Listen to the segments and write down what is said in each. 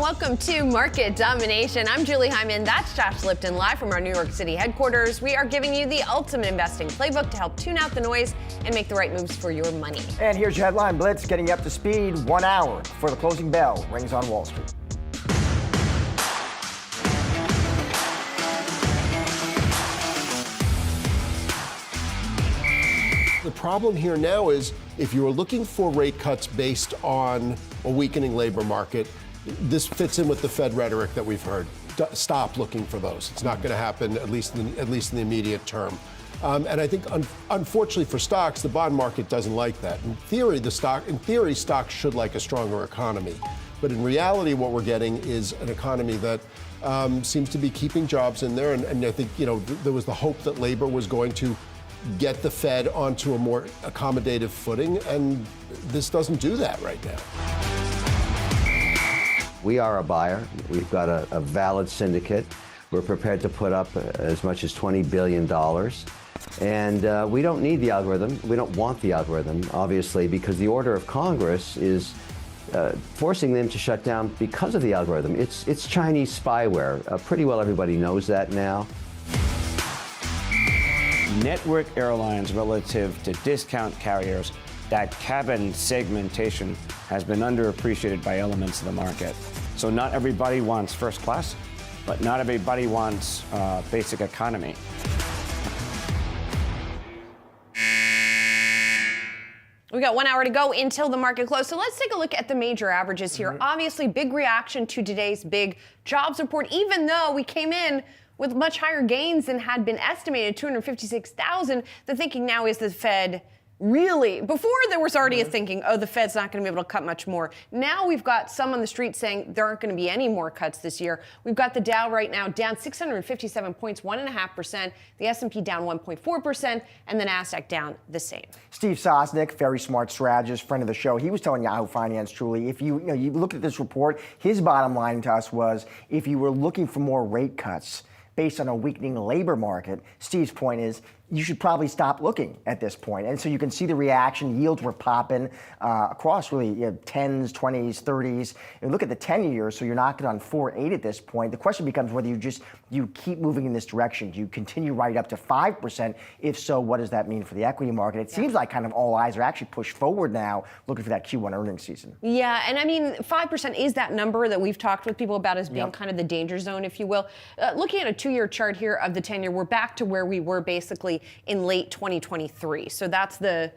welcome to Market Domination. I'm Julie Hyman. That's Josh Lipton, live from our New York City headquarters. We are giving you the ultimate investing playbook to help tune out the noise and make the right moves for your money. And here's your headline blitz, getting you up to speed 1 hour before the closing bell rings on Wall Street. The problem here now is if you are looking for rate cuts based on a weakening labor market, this fits in with the Fed rhetoric that we've heard. Stop looking for those. It's not going to happen, at least in the immediate term. And I think, unfortunately for stocks, the bond market doesn't like that. In theory, stocks should like a stronger economy. But in reality, what we're getting is an economy that seems to be keeping jobs in there. And I think, there was the hope that labor was going to get the Fed onto a more accommodative footing, and this doesn't do that right now. We are a buyer. We've got a valid syndicate. We're prepared to put up as much as $20 billion. And we don't need the algorithm. We don't want the algorithm, obviously, because the order of Congress is forcing them to shut down because of the algorithm. It's Chinese spyware. Pretty well everybody knows that now. Network airlines relative to discount carriers, that cabin segmentation has been underappreciated by elements of the market. So not everybody wants first class, but not everybody wants basic economy. We got 1 hour to go until the market close. So let's take a look at the major averages here. Obviously, big reaction to today's big jobs report, even though we came in with much higher gains than had been estimated, 256,000. The thinking now is the Fed really, before there was already a thinking, the Fed's not going to be able to cut much more. Now we've got some on the street saying there aren't going to be any more cuts this year. We've got the Dow right now down 657 points, 1.5%, the S&P down 1.4%, and the Nasdaq down the same. Steve Sosnick, very smart strategist, friend of the show, he was telling Yahoo Finance, Julie, if you look at this report, his bottom line to us was if you were looking for more rate cuts based on a weakening labor market, Steve's point is you should probably stop looking at this point. And so you can see the reaction. Yields were popping across really 10s, 20s, 30s. And look at the 10-year, so you're knocking on 4.8 at this point. The question becomes whether you keep moving in this direction. Do you continue right up to 5%? If so, what does that mean for the equity market? It seems like kind of all eyes are actually pushed forward now, looking for that Q1 earnings season. Yeah, and I mean, 5% is that number that we've talked with people about as being kind of the danger zone, if you will. Looking at a 2-year chart here of the 10-year, we're back to where we were basically in late 2023. So that's the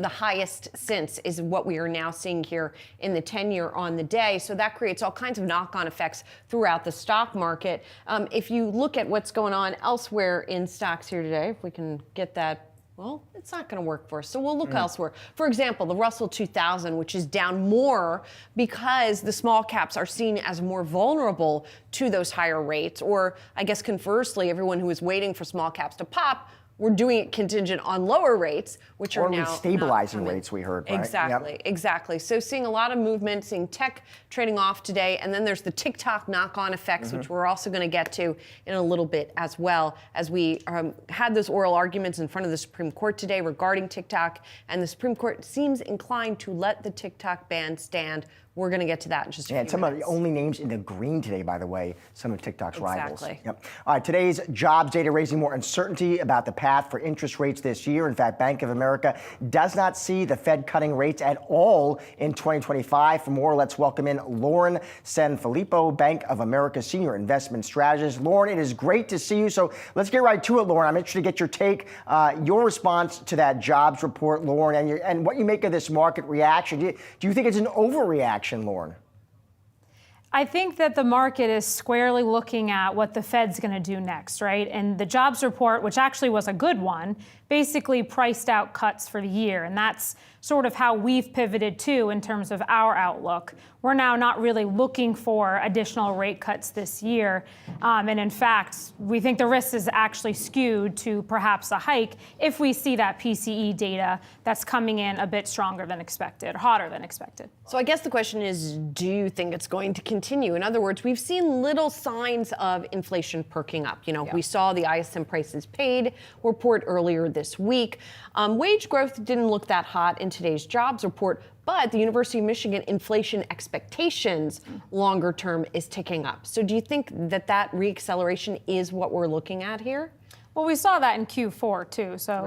highest since is what we are now seeing here in the 10-year on the day. So that creates all kinds of knock-on effects throughout the stock market. If you look at what's going on elsewhere in stocks here today, if we can get that. Well, it's not going to work for us, so we'll look elsewhere. For example, the Russell 2000, which is down more because the small caps are seen as more vulnerable to those higher rates, or I guess conversely, everyone who is waiting for small caps to pop, we're doing it contingent on lower rates, which are now stabilizing rates, we heard, right? Exactly. So seeing a lot of movement, seeing tech trading off today, and then there's the TikTok knock-on effects, which we're also going to get to in a little bit as well, as we had those oral arguments in front of the Supreme Court today regarding TikTok, and the Supreme Court seems inclined to let the TikTok ban stand. We're going to get to that in just a few minutes. And some of the only names in the green today, by the way, some of TikTok's rivals. Exactly. All right, today's jobs data raising more uncertainty about the path for interest rates this year. In fact, Bank of America does not see the Fed cutting rates at all in 2025. For more, let's welcome in Lauren Sanfilippo, Bank of America Senior Investment Strategist. Lauren, it is great to see you. So let's get right to it, Lauren. I'm interested to get your take, your response to that jobs report, Lauren, and what you make of this market reaction. Do you think it's an overreaction, Lauren? I think that the market is squarely looking at what the Fed's going to do next, right? And the jobs report, which actually was a good one, basically priced out cuts for the year. And that's sort of how we've pivoted too in terms of our outlook. We're now not really looking for additional rate cuts this year. And in fact, we think the risk is actually skewed to perhaps a hike if we see that PCE data that's coming in a bit stronger than expected, hotter than expected. So I guess the question is, do you think it's going to continue? In other words, we've seen little signs of inflation perking up. We saw the ISM prices paid report earlier this week. Wage growth didn't look that hot in today's jobs report, but the University of Michigan inflation expectations longer term is ticking up. So do you think that reacceleration is what we're looking at here? Well, we saw that in Q4 too, so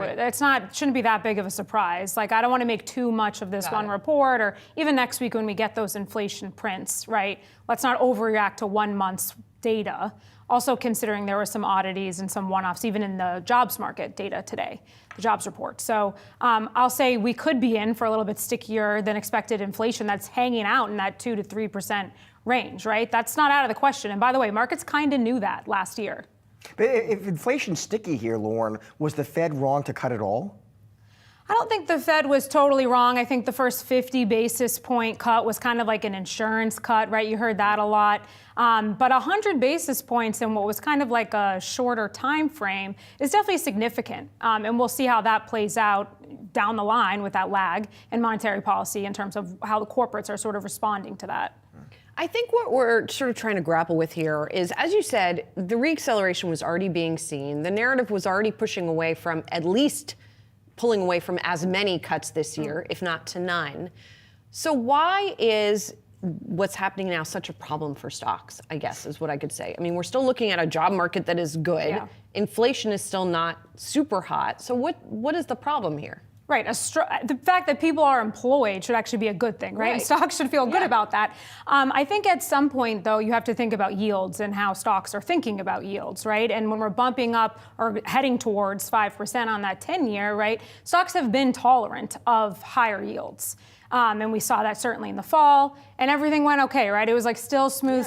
shouldn't be that big of a surprise. Like, I don't want to make too much of this one report, or even next week when we get those inflation prints, right? Let's not overreact to 1 month's data. Also considering there were some oddities and some one-offs even in the jobs market data today, the jobs report. So I'll say we could be in for a little bit stickier than expected inflation that's hanging out in that 2 to 3% range, right? That's not out of the question. And by the way, markets kind of knew that last year. But if inflation's sticky here, Lauren, was the Fed wrong to cut it all? I don't think the Fed was totally wrong. I think the first 50 basis point cut was kind of like an insurance cut, right? You heard that a lot. But 100 basis points in what was kind of like a shorter time frame is definitely significant. And we'll see how that plays out down the line with that lag in monetary policy in terms of how the corporates are sort of responding to that. I think what we're sort of trying to grapple with here is, as you said, the reacceleration was already being seen. The narrative was already pushing away from pulling away from as many cuts this year, if not to none. So why is what's happening now such a problem for stocks, I guess, is what I could say. I mean, we're still looking at a job market that is good. Yeah. Inflation is still not super hot. So what is the problem here? Right. The fact that people are employed should actually be a good thing, right? And stocks should feel good about that. I think at some point, though, you have to think about yields and how stocks are thinking about yields, right? And when we're bumping up or heading towards 5% on that 10-year, right, stocks have been tolerant of higher yields. And we saw that certainly in the fall, and everything went okay, right? It was like still smooth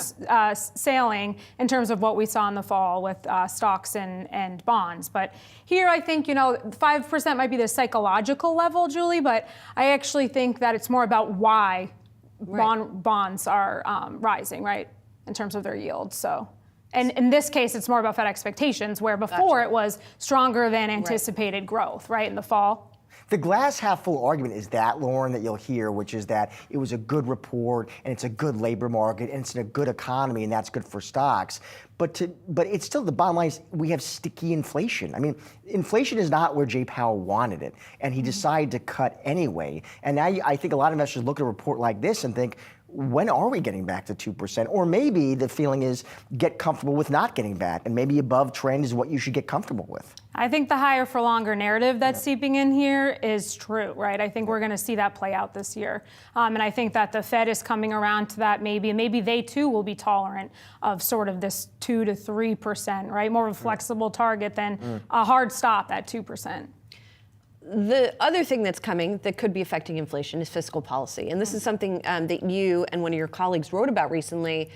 sailing in terms of what we saw in the fall with stocks and bonds. But here I think, 5% might be the psychological level, Julie, but I actually think that it's more about why bonds are rising, right, in terms of their yields. So. And in this case, it's more about Fed expectations, where before it was stronger than anticipated growth, right, in the fall. The glass half full argument is that, Lauren, that you'll hear, which is that it was a good report and it's a good labor market and it's in a good economy and that's good for stocks. But it's still, the bottom line is we have sticky inflation. I mean, inflation is not where Jay Powell wanted it, and he decided to cut anyway. And now I think a lot of investors look at a report like this and think, when are we getting back to 2%? Or maybe the feeling is get comfortable with not getting back, and maybe above trend is what you should get comfortable with. I think the higher for longer narrative that's seeping in here is true, right? I think we're going to see that play out this year. And I think that the Fed is coming around to that maybe they too will be tolerant of sort of this 2 to 3%, right? More of a flexible target than a hard stop at 2%. The other thing that's coming that could be affecting inflation is fiscal policy. And this is something that you and one of your colleagues wrote about recently,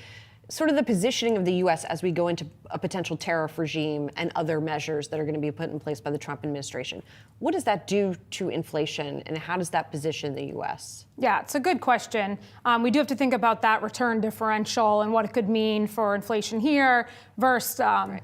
sort of the positioning of the U.S. as we go into a potential tariff regime and other measures that are going to be put in place by the Trump administration. What does that do to inflation, and how does that position the U.S.? Yeah, it's a good question. We do have to think about that return differential and what it could mean for inflation here versus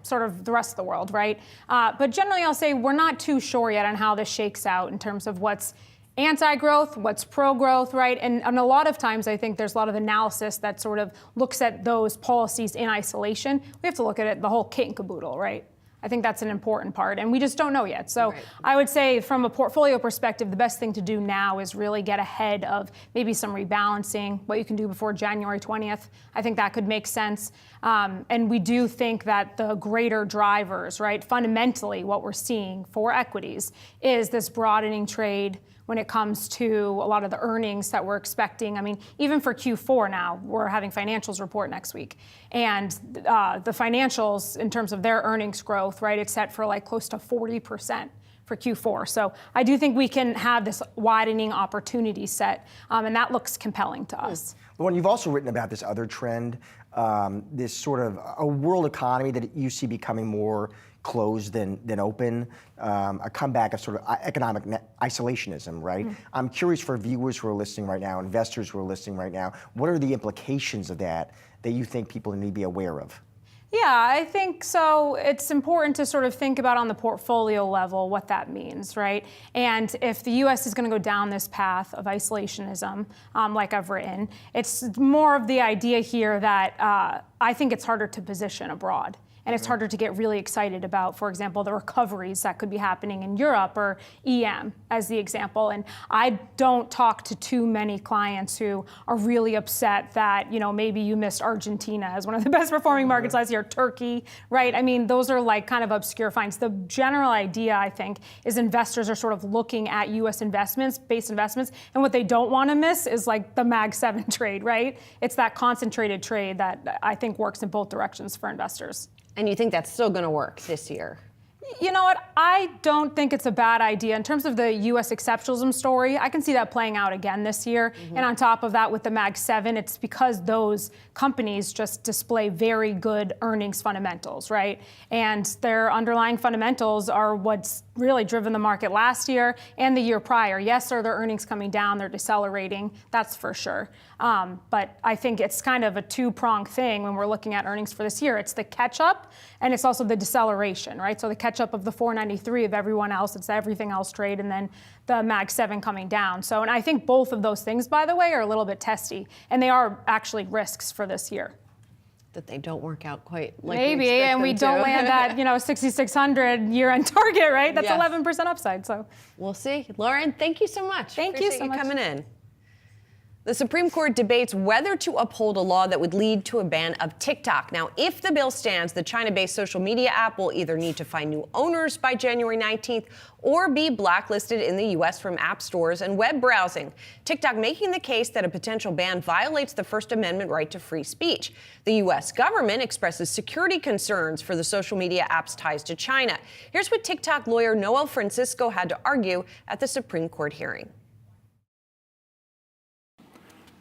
sort of the rest of the world, right? But generally, I'll say we're not too sure yet on how this shakes out in terms of what's anti-growth, what's pro-growth, right? And a lot of times I think there's a lot of analysis that sort of looks at those policies in isolation. We have to look at it, the whole kit and caboodle, right? I think that's an important part, and we just don't know yet. So I would say from a portfolio perspective, the best thing to do now is really get ahead of maybe some rebalancing, what you can do before January 20th. I think that could make sense. And we do think that the greater drivers, right, fundamentally what we're seeing for equities is this broadening trade when it comes to a lot of the earnings that we're expecting. I mean, even for Q4 now, we're having financials report next week. And the financials, in terms of their earnings growth, right, it's set for like close to 40% for Q4. So I do think we can have this widening opportunity set, and that looks compelling to us. Lauren, you've also written about this other trend, this sort of a world economy that you see becoming more closed than open, a comeback of sort of economic isolationism, right? I'm curious for viewers who are listening right now, investors who are listening right now, what are the implications of that you think people need to be aware of? Yeah, I think so. It's important to sort of think about on the portfolio level what that means, right? And if the U.S. is going to go down this path of isolationism, like I've written, it's more of the idea here that I think it's harder to position abroad. and it's harder to get really excited about, for example, the recoveries that could be happening in Europe or EM as the example. And I don't talk to too many clients who are really upset that, maybe you missed Argentina as one of the best performing markets last year, Turkey, right? I mean, those are like kind of obscure finds. The general idea, I think, is investors are sort of looking at U.S. base investments, and what they don't want to miss is like the Mag 7 trade, right? It's that concentrated trade that I think works in both directions for investors. And you think that's still going to work this year? You know what? I don't think it's a bad idea. In terms of the U.S. exceptionalism story, I can see that playing out again this year. And on top of that, with the Mag 7, it's because those companies just display very good earnings fundamentals, right? And their underlying fundamentals are what's really driven the market last year and the year prior. Yes, are their earnings coming down? They're decelerating. That's for sure. But I think it's kind of a two-pronged thing when we're looking at earnings for this year. It's the catch-up, and it's also the deceleration, right? So the catch-up of the 493 of everyone else, it's the everything else trade, and then the Mag 7 coming down. So, and I think both of those things, by the way, are a little bit testy, and they are actually risks for this year. That they don't work out quite like maybe, and we don't land that 6,600 year-end target, right? That's 11% upside. So we'll see. Lauren, thank you so much. Thank you so much coming in. The Supreme Court debates whether to uphold a law that would lead to a ban of TikTok. Now, if the bill stands, the China-based social media app will either need to find new owners by January 19th or be blacklisted in the U.S. from app stores and web browsing. TikTok making the case that a potential ban violates the First Amendment right to free speech. The U.S. government expresses security concerns for the social media app's ties to China. Here's what TikTok lawyer Noel Francisco had to argue at the Supreme Court hearing.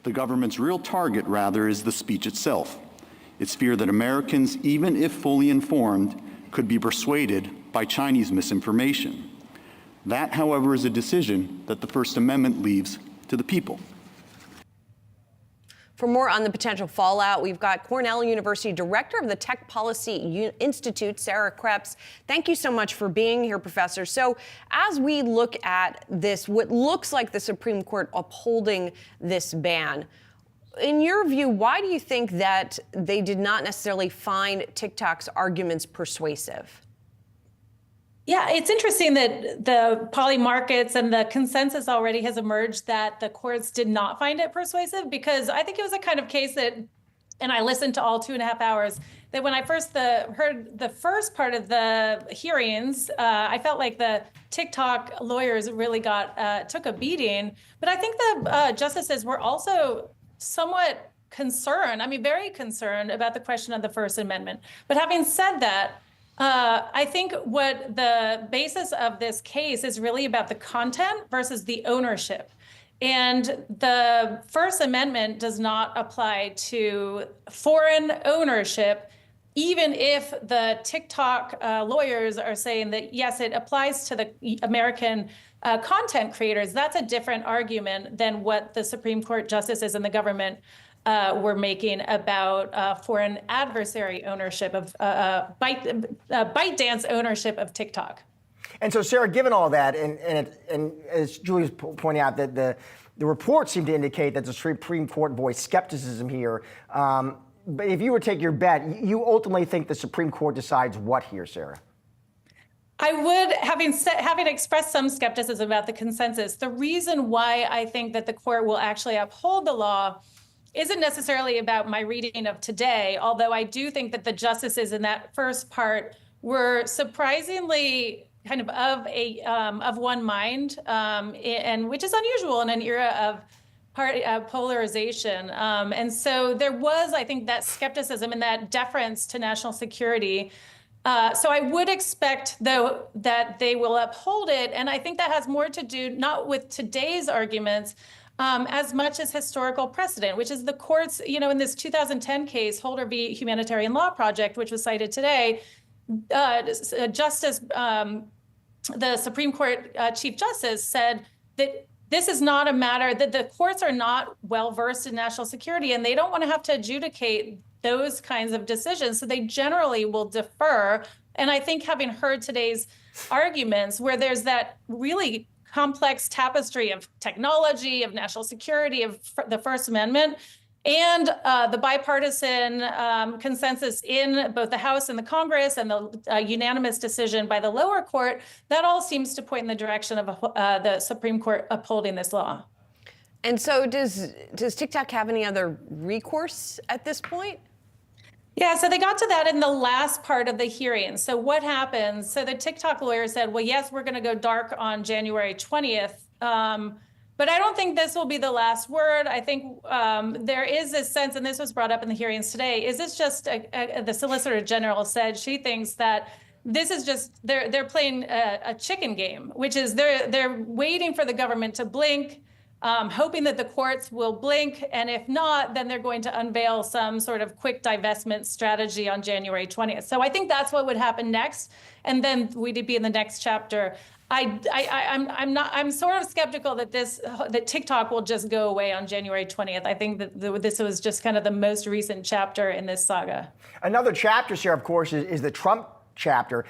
The government's real target, rather, is the speech itself. It's fear that Americans, even if fully informed, could be persuaded by Chinese misinformation. That, however, is a decision that the First Amendment leaves to the people. For more on the potential fallout, we've got Cornell University Director of the Tech Policy Institute, Sarah Krebs. Thank you so much for being here, Professor. So as we look at this, what looks like the Supreme Court upholding this ban, in your view, why do you think that they did not necessarily find TikTok's arguments persuasive? Yeah, it's interesting that the poly markets and the consensus already has emerged that the courts did not find it persuasive, because I think it was a kind of case that, and I listened to all 2.5 hours, that when I first heard the first part of the hearings, I felt like the TikTok lawyers really took a beating. But I think the justices were also somewhat concerned, very concerned about the question of the First Amendment. But having said that, I think what the basis of this case is really about the content versus the ownership. And the First Amendment does not apply to foreign ownership, even if the TikTok lawyers are saying that, yes, it applies to the American content creators. That's a different argument than what the Supreme Court justices and the government were making about foreign adversary ownership of ByteDance ownership of TikTok. And so, Sarah, given all that, and as Julie's pointing out, that the reports seem to indicate that the Supreme Court voiced skepticism here. But if you were to take your bet, you ultimately think the Supreme Court decides what here, Sarah? I would, having expressed some skepticism about the consensus, the reason why I think that the court will actually uphold the law isn't necessarily about my reading of today, although I do think that the justices in that first part were surprisingly kind of one mind, and which is unusual in an era of polarization. And so there was, I think, that skepticism and that deference to national security. So I would expect, though, that they will uphold it. And I think that has more to do not with today's arguments, as much as historical precedent, which is the courts, in this 2010 case, Holder v. Humanitarian Law Project, which was cited today, the Supreme Court Chief Justice said that this is not a matter, that the courts are not well-versed in national security, and they don't want to have to adjudicate those kinds of decisions. So they generally will defer. And I think having heard today's arguments, where there's that really complex tapestry of technology, of national security, of the First Amendment, and the bipartisan consensus in both the House and the Congress and the unanimous decision by the lower court, that all seems to point in the direction of the Supreme Court upholding this law. And so does TikTok have any other recourse at this point? Yeah, so they got to that in the last part of the hearing. So what happens? So the TikTok lawyer said, well, yes, we're going to go dark on January 20th. But I don't think this will be the last word. I think there is this sense, and this was brought up in the hearings today, is this just the Solicitor General said she thinks that this is just, they're playing a chicken game, which is they're waiting for the government to blink, hoping that the courts will blink, and if not, then they're going to unveil some sort of quick divestment strategy on January 20th. So I think that's what would happen next, and then we'd be in the next chapter. I'm sort of skeptical that that TikTok will just go away on January 20th. I think that this was just kind of the most recent chapter in this saga. Another chapter here, of course, is the Trump chapter.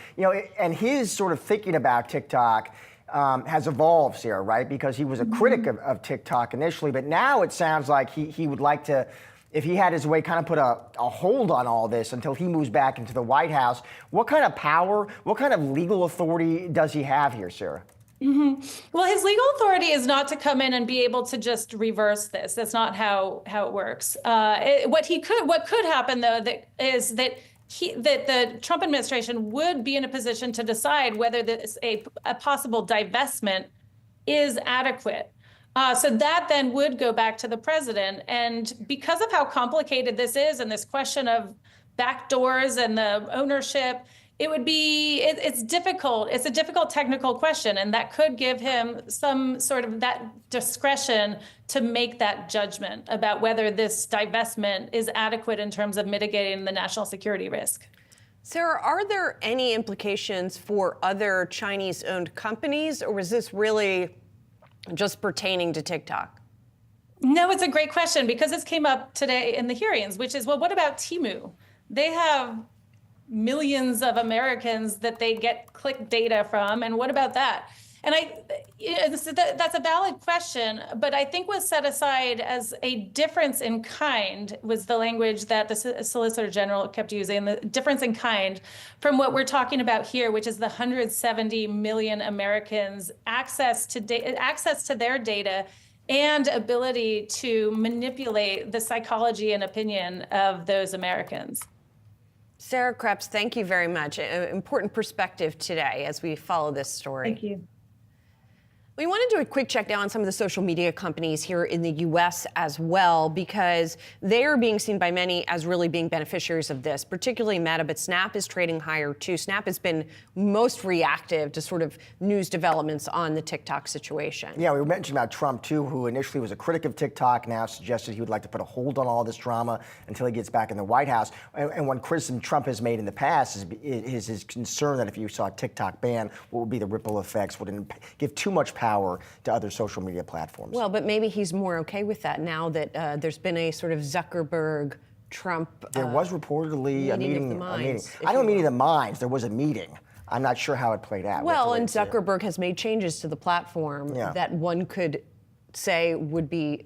And his sort of thinking about TikTok has evolved, Sarah, right? Because he was a critic of TikTok initially, but now it sounds like he would like to, if he had his way, kind of put a hold on all this until he moves back into the White House. What kind of power, what kind of legal authority does he have here, Sarah? Well, his legal authority is not to come in and be able to just reverse this. That's not how it works. What could happen, though, is that the Trump administration would be in a position to decide whether a possible divestment is adequate. So that then would go back to the president. And because of how complicated this is and this question of backdoors and the ownership, it's difficult. It's a difficult technical question, and that could give him some sort of that discretion to make that judgment about whether this divestment is adequate in terms of mitigating the national security risk. Sarah, are there any implications for other Chinese-owned companies, or was this really just pertaining to TikTok? No, it's a great question, because this came up today in the hearings, which is, well, what about Temu? They have millions of Americans that they get click data from, and what about that? And that's a valid question, but I think was set aside as a difference in kind was the language that the Solicitor General kept using, the difference in kind from what we're talking about here, which is the 170 million Americans access to their data and ability to manipulate the psychology and opinion of those Americans. Sarah Krebs, thank you very much. An important perspective today as we follow this story. Thank you. We want to do a quick check now on some of the social media companies here in the U.S. as well, because they are being seen by many as really being beneficiaries of this, particularly Meta, but Snap is trading higher too. Snap has been most reactive to sort of news developments on the TikTok situation. Yeah, we mentioned about Trump too, who initially was a critic of TikTok, now suggested he would like to put a hold on all this drama until he gets back in the White House. And one criticism Trump has made in the past is his concern that if you saw TikTok ban, what would be the ripple effects, would give too much power to other social media platforms. Well, but maybe he's more okay with that now that there's been a sort of Zuckerberg-Trump There was reportedly a meeting. I don't mean the minds. There was a meeting. I'm not sure how it played out. Well, and Zuckerberg has made changes to the platform that one could say would be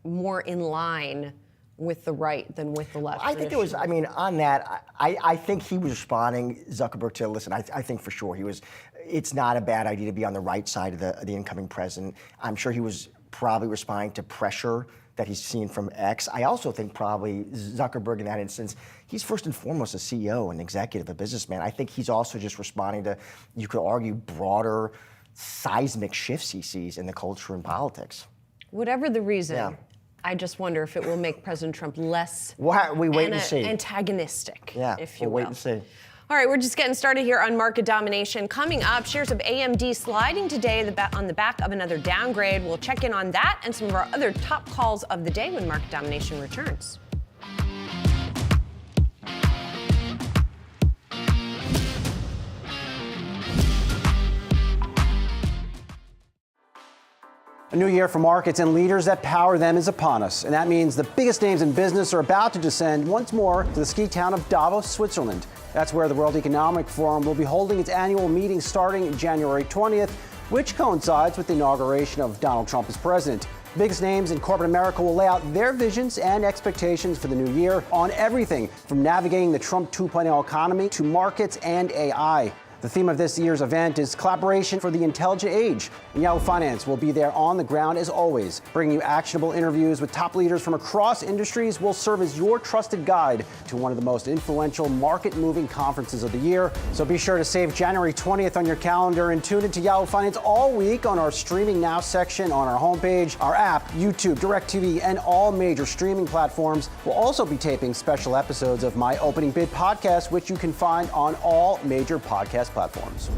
more in line with the right than with the left. I think there was, on that, I think he was responding, Zuckerberg, to, listen, I think for sure it's not a bad idea to be on the right side of the incoming president. I'm sure he was probably responding to pressure that he's seen from X. I also think probably Zuckerberg in that instance, he's first and foremost a CEO, an executive, a businessman. I think he's also just responding to, you could argue, broader seismic shifts he sees in the culture and politics. Whatever the reason, I just wonder if it will make President Trump less we wait and see. Antagonistic, if you will. We'll wait and see. All right, we're just getting started here on market domination. Coming up, shares of AMD sliding today on the back of another downgrade. We'll check in on that and some of our other top calls of the day when market domination returns. A new year for markets and leaders that power them is upon us. And that means the biggest names in business are about to descend once more to the ski town of Davos, Switzerland. That's where the World Economic Forum will be holding its annual meeting starting January 20th, which coincides with the inauguration of Donald Trump as president. The biggest names in corporate America will lay out their visions and expectations for the new year on everything from navigating the Trump 2.0 economy to markets and AI. The theme of this year's event is collaboration for the intelligent age, and Yahoo Finance will be there on the ground as always, bringing you actionable interviews with top leaders from across industries. Will serve as your trusted guide to one of the most influential market-moving conferences of the year. So be sure to save January 20th on your calendar and tune into Yahoo Finance all week on our Streaming Now section on our homepage, our app, YouTube, DirecTV, and all major streaming platforms. We'll also be taping special episodes of My Opening Bid podcast, which you can find on all major podcast platforms.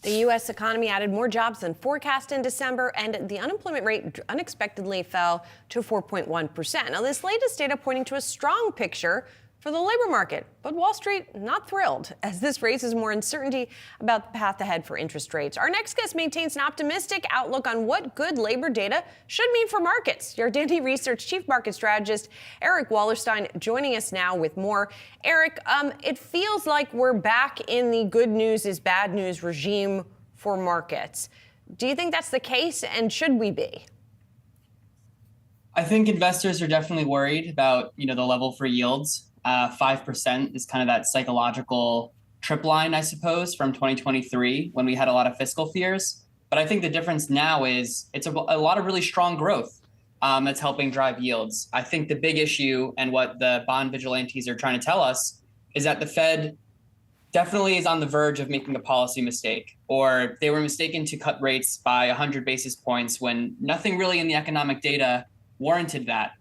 The U.S. economy added more jobs than forecast in December, and the unemployment rate unexpectedly fell to 4.1%. Now, this latest data pointing to a strong picture for the labor market, but Wall Street not thrilled, as this raises more uncertainty about the path ahead for interest rates. Our next guest maintains an optimistic outlook on what good labor data should mean for markets. Your Dandy Research Chief Market Strategist, Eric Wallerstein, joining us now with more. Eric, it feels like we're back in the good news is bad news regime for markets. Do you think that's the case, and should we be? I think investors are definitely worried about, the level for yields. 5% is kind of that psychological trip line, I suppose, from 2023 when we had a lot of fiscal fears. But I think the difference now is it's a lot of really strong growth that's helping drive yields. I think the big issue and what the bond vigilantes are trying to tell us is that the Fed definitely is on the verge of making a policy mistake, or they were mistaken to cut rates by 100 basis points when nothing really in the economic data warranted that.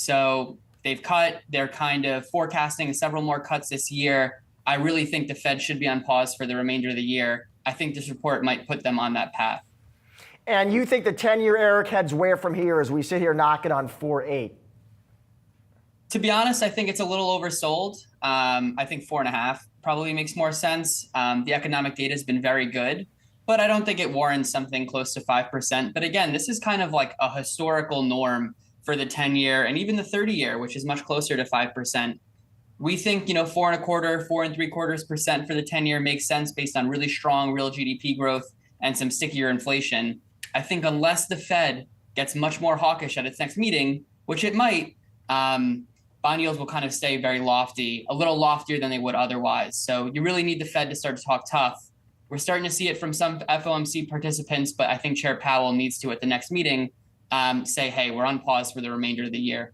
So they've cut, they're kind of forecasting several more cuts this year. I really think the Fed should be on pause for the remainder of the year. I think this report might put them on that path. And you think the 10-year, Eric, heads where from here as we sit here knocking on 4.8? To be honest, I think it's a little oversold. I think 4.5 probably makes more sense. The economic data has been very good, but I don't think it warrants something close to 5%. But again, this is kind of like a historical norm for the 10-year and even the 30-year, which is much closer to 5%. We think, 4.25%, 4.75% for the 10-year makes sense based on really strong real GDP growth and some stickier inflation. I think unless the Fed gets much more hawkish at its next meeting, which it might, bond yields will kind of stay very lofty, a little loftier than they would otherwise. So you really need the Fed to start to talk tough. We're starting to see it from some FOMC participants, but I think Chair Powell needs to, at the next meeting, say, hey, we're on pause for the remainder of the year.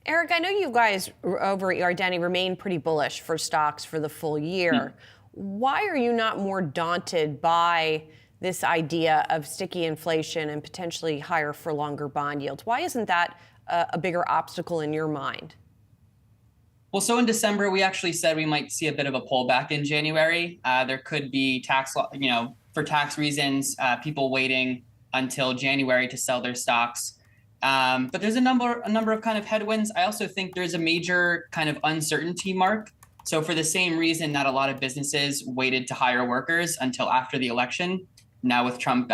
Eric, I know you guys over at Yardeni remain pretty bullish for stocks for the full year. Why are you not more daunted by this idea of sticky inflation and potentially higher for longer bond yields? Why isn't that a bigger obstacle in your mind? Well, so in December, we actually said we might see a bit of a pullback in January. There could be for tax reasons, people waiting until January to sell their stocks. But there's a number of kind of headwinds. I also think there's a major kind of uncertainty mark. So for the same reason that a lot of businesses waited to hire workers until after the election, now with Trump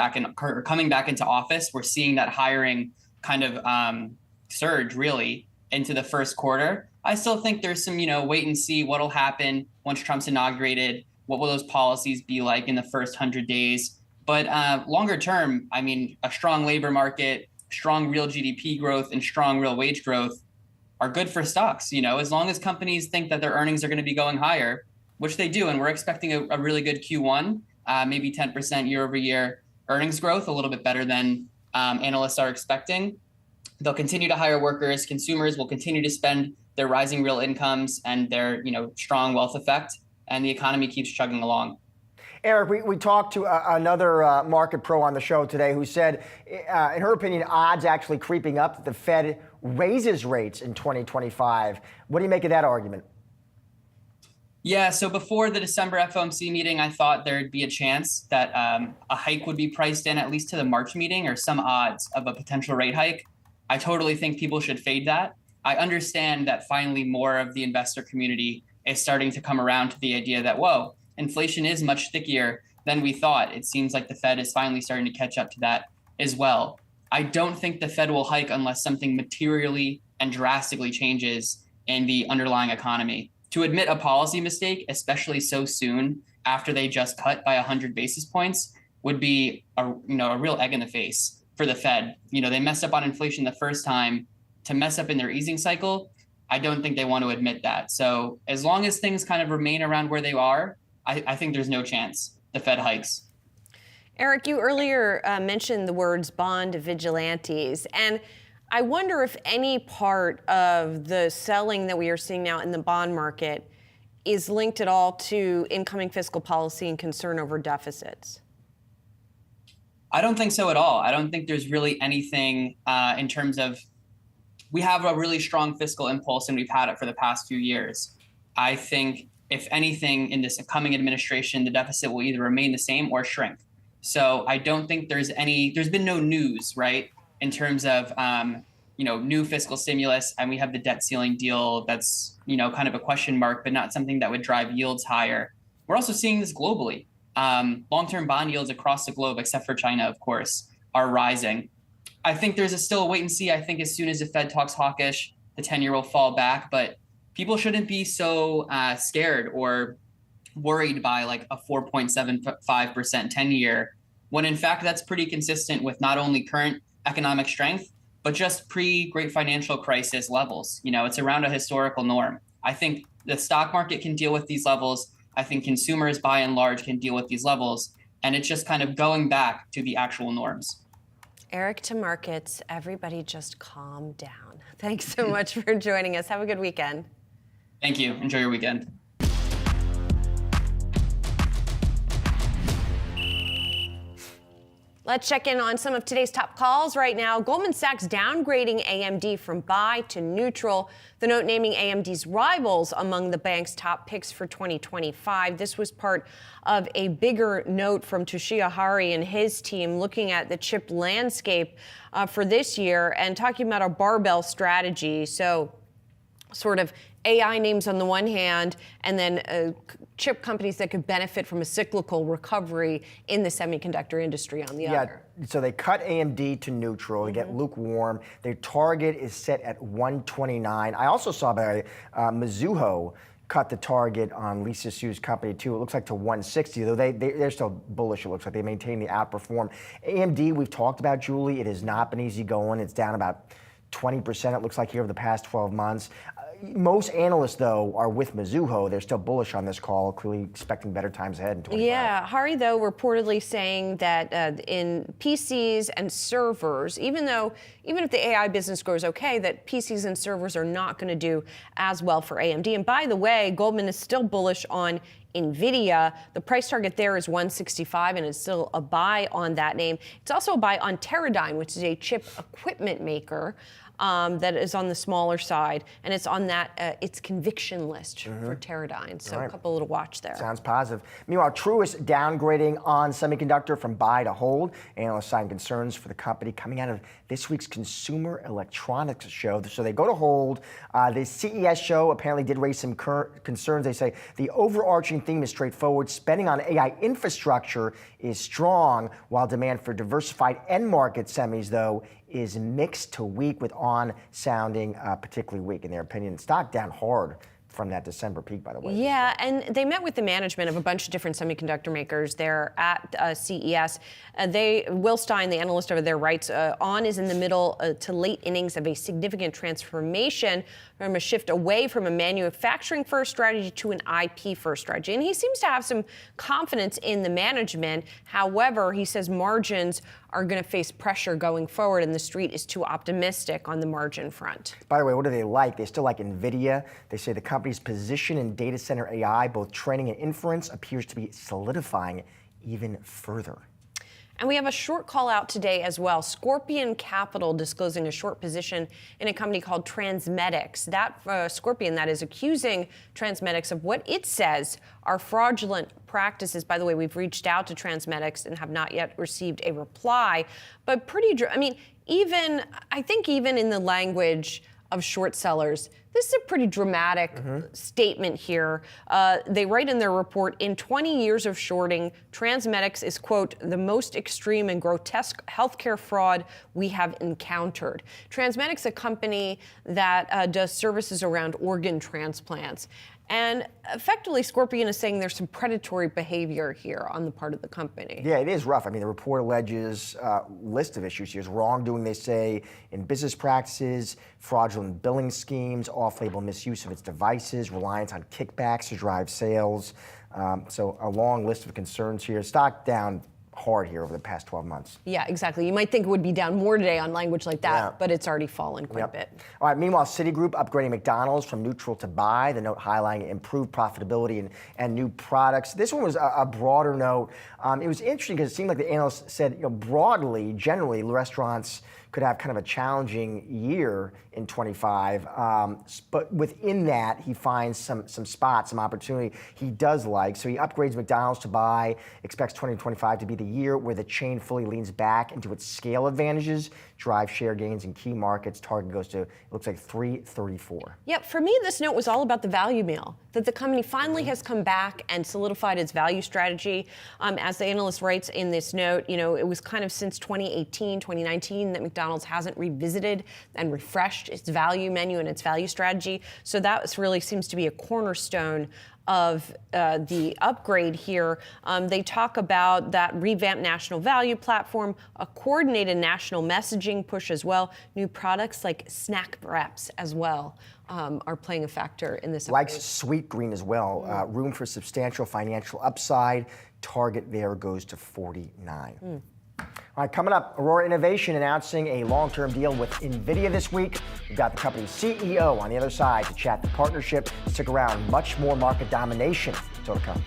coming back into office, we're seeing that hiring kind of surge really into the first quarter. I still think there's some, wait and see what'll happen once Trump's inaugurated. What will those policies be like in the first 100 days? But longer term, I mean, a strong labor market, strong real GDP growth, and strong real wage growth are good for stocks. As long as companies think that their earnings are going to be going higher, which they do, and we're expecting a really good Q1, maybe 10% year over year earnings growth, a little bit better than analysts are expecting. They'll continue to hire workers. Consumers will continue to spend their rising real incomes and their strong wealth effect, and the economy keeps chugging along. Eric, we talked to another market pro on the show today who said, in her opinion, odds actually creeping up that the Fed raises rates in 2025. What do you make of that argument? Yeah, so before the December FOMC meeting, I thought there'd be a chance that a hike would be priced in at least to the March meeting, or some odds of a potential rate hike. I totally think people should fade that. I understand that finally more of the investor community is starting to come around to the idea that, whoa, inflation is much stickier than we thought. It seems like the Fed is finally starting to catch up to that as well. I don't think the Fed will hike unless something materially and drastically changes in the underlying economy. To admit a policy mistake, especially so soon after they just cut by 100 basis points, would be a real egg in the face for the Fed. They messed up on inflation the first time. To mess up in their easing cycle, I don't think they want to admit that. So as long as things kind of remain around where they are, I think there's no chance the Fed hikes. Eric, you earlier mentioned the words bond vigilantes, and I wonder if any part of the selling that we are seeing now in the bond market is linked at all to incoming fiscal policy and concern over deficits. I don't think so at all. I don't think there's really anything in terms of, we have a really strong fiscal impulse and we've had it for the past few years. I think if anything in this coming administration, the deficit will either remain the same or shrink. So I don't think there's been no news, right, in terms of, new fiscal stimulus, and we have the debt ceiling deal that's, kind of a question mark, but not something that would drive yields higher. We're also seeing this globally. Long-term bond yields across the globe, except for China, of course, are rising. I think there's still a wait and see. I think as soon as the Fed talks hawkish, the 10-year will fall back, but people shouldn't be so scared or worried by like a 4.75% 10-year, when in fact that's pretty consistent with not only current economic strength, but just pre-Great Financial Crisis levels. It's around a historical norm. I think the stock market can deal with these levels. I think consumers by and large can deal with these levels. And it's just kind of going back to the actual norms. Eric to markets, everybody just calm down. Thanks so much for joining us. Have a good weekend. Thank you. Enjoy your weekend. Let's check in on some of today's top calls right now. Goldman Sachs downgrading AMD from buy to neutral. The note naming AMD's rivals among the bank's top picks for 2025. This was part of a bigger note from Toshiya Hari and his team looking at the chip landscape for this year and talking about a barbell strategy. So sort of AI names on the one hand, and then chip companies that could benefit from a cyclical recovery in the semiconductor industry on the other. So they cut AMD to neutral, they get lukewarm. Their target is set at 129. I also saw that Mizuho cut the target on Lisa Su's company too. It looks like to 160, though they're still bullish. It looks like they maintain the outperform. AMD, we've talked about, Julie. It has not been easy going. It's down about 20%, it looks like, here over the past 12 months. Most analysts, though, are with Mizuho. They're still bullish on this call, clearly expecting better times ahead in 2025. Yeah, Hari, though, reportedly saying that in PCs and servers, even if the AI business grows okay, that PCs and servers are not going to do as well for AMD. And by the way, Goldman is still bullish on NVIDIA. The price target there is 165, and it's still a buy on that name. It's also a buy on Teradyne, which is a chip equipment maker that is on the smaller side, and it's on that its conviction list for Teradyne. So a couple little watch there. Sounds positive. Meanwhile, Truist downgrading on semiconductor from buy to hold. Analysts citing concerns for the company coming out of this week's Consumer Electronics show. So they go to hold. The CES show apparently did raise some concerns. They say the overarching theme is straightforward. Spending on AI infrastructure is strong, while demand for diversified end market semis, though, is mixed to weak, with on sounding particularly weak in their opinion. Stock down hard from that December peak, by the way. Yeah, and they met with the management of a bunch of different semiconductor makers there at CES. Will Stein, the analyst over there, writes, ON is in the middle to late innings of a significant transformation from a shift away from a manufacturing-first strategy to an IP-first strategy. And he seems to have some confidence in the management. However, he says margins are going to face pressure going forward, and the street is too optimistic on the margin front. By the way, what do they like? They still like NVIDIA. They say the company's position in data center AI, both training and inference, appears to be solidifying even further. And we have a short call out today as well. Scorpion Capital disclosing a short position in a company called Transmedics. That Scorpion, that is accusing Transmedics of what it says are fraudulent practices. By the way, we've reached out to Transmedics and have not yet received a reply. But I think even in the language of short sellers, this is a pretty dramatic statement here. They write in their report, in 20 years of shorting, Transmedics is, quote, the most extreme and grotesque healthcare fraud we have encountered. Transmedics, a company that does services around organ transplants. And effectively, Scorpion is saying there's some predatory behavior here on the part of the company. Yeah, it is rough. I mean, the report alleges a list of issues here. Wrongdoing, they say, in business practices, fraudulent billing schemes, off-label misuse of its devices, reliance on kickbacks to drive sales. So a long list of concerns here. Stock down hard here over the past 12 months. Yeah, exactly. You might think it would be down more today on language like that, but it's already fallen quite a bit. All right, meanwhile, Citigroup upgrading McDonald's from neutral to buy, the note highlighting improved profitability and new products. This one was a broader note. It was interesting because it seemed like the analyst said, broadly, generally, restaurants could have kind of a challenging year in 25. But within that, he finds some spots, some opportunity he does like. So he upgrades McDonald's to buy, expects 2025 to be the year where the chain fully leans back into its scale advantages, drive share gains in key markets. Target goes to, it looks like 334. Yeah, for me, this note was all about the value meal, that the company finally has come back and solidified its value strategy. As the analyst writes in this note, it was kind of since 2018, 2019 that McDonald's hasn't revisited and refreshed its value menu and its value strategy. So that really seems to be a cornerstone of the upgrade here. They talk about that revamped national value platform, a coordinated national messaging push as well. New products like snack wraps as well are playing a factor in this upgrade. Likes Sweet Green as well. Room for substantial financial upside. Target there goes to 49. All right, coming up, Aurora Innovation announcing a long-term deal with NVIDIA this week. We've got the company's CEO on the other side to chat the partnership. Stick around, much more market domination still to come.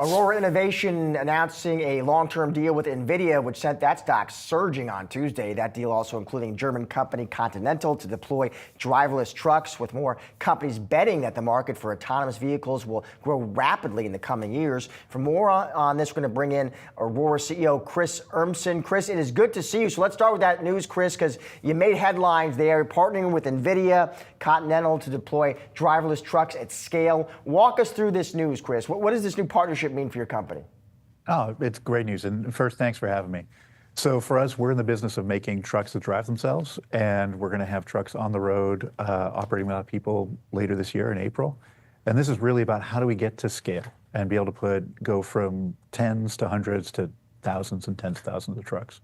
Aurora Innovation announcing a long-term deal with NVIDIA, which sent that stock surging on Tuesday. That deal also including German company Continental to deploy driverless trucks, with more companies betting that the market for autonomous vehicles will grow rapidly in the coming years. For more on this, we're going to bring in Aurora CEO Chris Urmson. Chris, it is good to see you. So let's start with that news, Chris, because you made headlines there, partnering with NVIDIA, Continental to deploy driverless trucks at scale. Walk us through this news, Chris. What does this new partnership mean for your company? Oh, it's great news. And first, thanks for having me. So for us, we're in the business of making trucks that drive themselves, and we're going to have trucks on the road operating without people later this year in April. And this is really about how do we get to scale and be able to go from tens to hundreds to thousands and tens of thousands of trucks.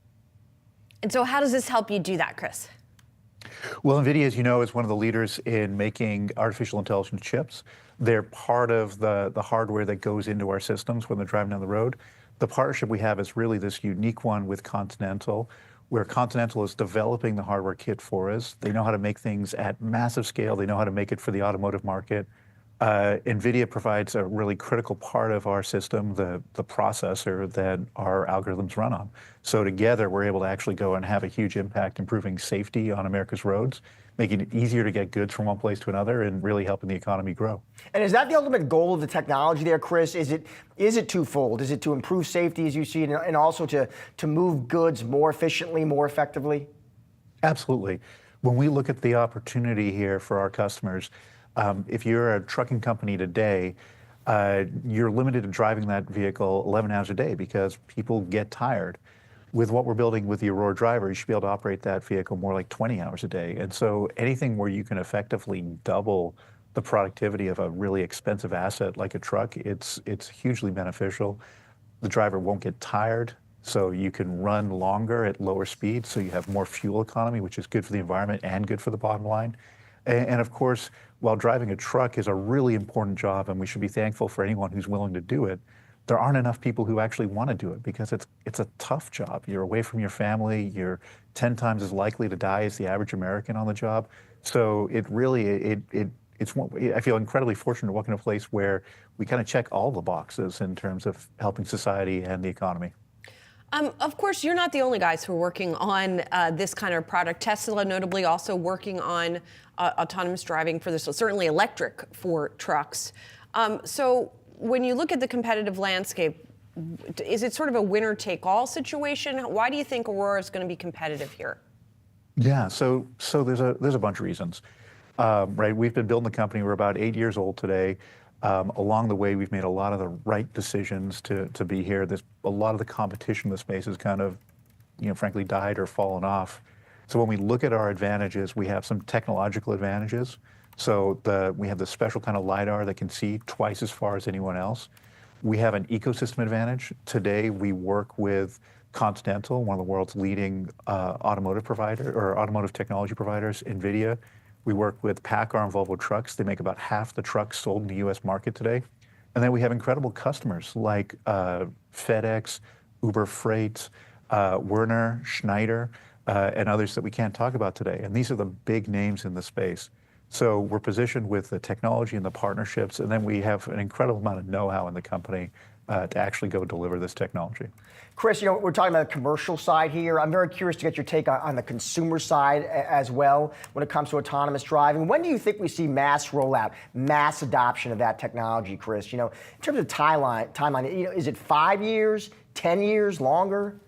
And so how does this help you do that, Chris? Well, NVIDIA, as you know, is one of the leaders in making artificial intelligence chips. They're part of the hardware that goes into our systems when they're driving down the road. The partnership we have is really this unique one with Continental, where Continental is developing the hardware kit for us. They know how to make things at massive scale. They know how to make it for the automotive market. NVIDIA provides a really critical part of our system, the processor that our algorithms run on. So together, we're able to actually go and have a huge impact improving safety on America's roads, making it easier to get goods from one place to another, and really helping the economy grow. And is that the ultimate goal of the technology there, Chris? Is it twofold? Is it to improve safety, as you see it, and also to move goods more efficiently, more effectively? Absolutely. When we look at the opportunity here for our customers, if you're a trucking company today, you're limited to driving that vehicle 11 hours a day because people get tired. With what we're building with the Aurora Driver, you should be able to operate that vehicle more like 20 hours a day. And so anything where you can effectively double the productivity of a really expensive asset like a truck, it's hugely beneficial. The driver won't get tired, so you can run longer at lower speeds, so you have more fuel economy, which is good for the environment and good for the bottom line. And of course, while driving a truck is a really important job, and we should be thankful for anyone who's willing to do it, there aren't enough people who actually want to do it because it's a tough job. You're away from your family. You're 10 times as likely to die as the average American on the job. So it really, I feel incredibly fortunate to work in a place where we kind of check all the boxes in terms of helping society and the economy. Of course, you're not the only guys who are working on this kind of product. Tesla, notably, also working on autonomous driving for this, so certainly electric for trucks. So when you look at the competitive landscape, is it sort of a winner-take-all situation? Why do you think Aurora is going to be competitive here? Yeah, so there's a bunch of reasons. Right, we've been building the company. We're about 8 years old today. Along the way, we've made a lot of the right decisions to be here. There's a lot of the competition in the space has kind of, frankly, died or fallen off. So when we look at our advantages, we have some technological advantages. So we have the special kind of LiDAR that can see twice as far as anyone else. We have an ecosystem advantage. Today, we work with Continental, one of the world's leading automotive technology providers, NVIDIA. We work with PACCAR and Volvo Trucks. They make about half the trucks sold in the U.S. market today. And then we have incredible customers like FedEx, Uber Freight, Werner, Schneider, and others that we can't talk about today. And these are the big names in the space. So we're positioned with the technology and the partnerships, and then we have an incredible amount of know-how in the company to actually go deliver this technology. Chris, we're talking about the commercial side here. I'm very curious to get your take on the consumer side as well when it comes to autonomous driving. When do you think we see mass rollout, mass adoption of that technology, Chris? In terms of timeline, is it 5 years, 10 years, longer?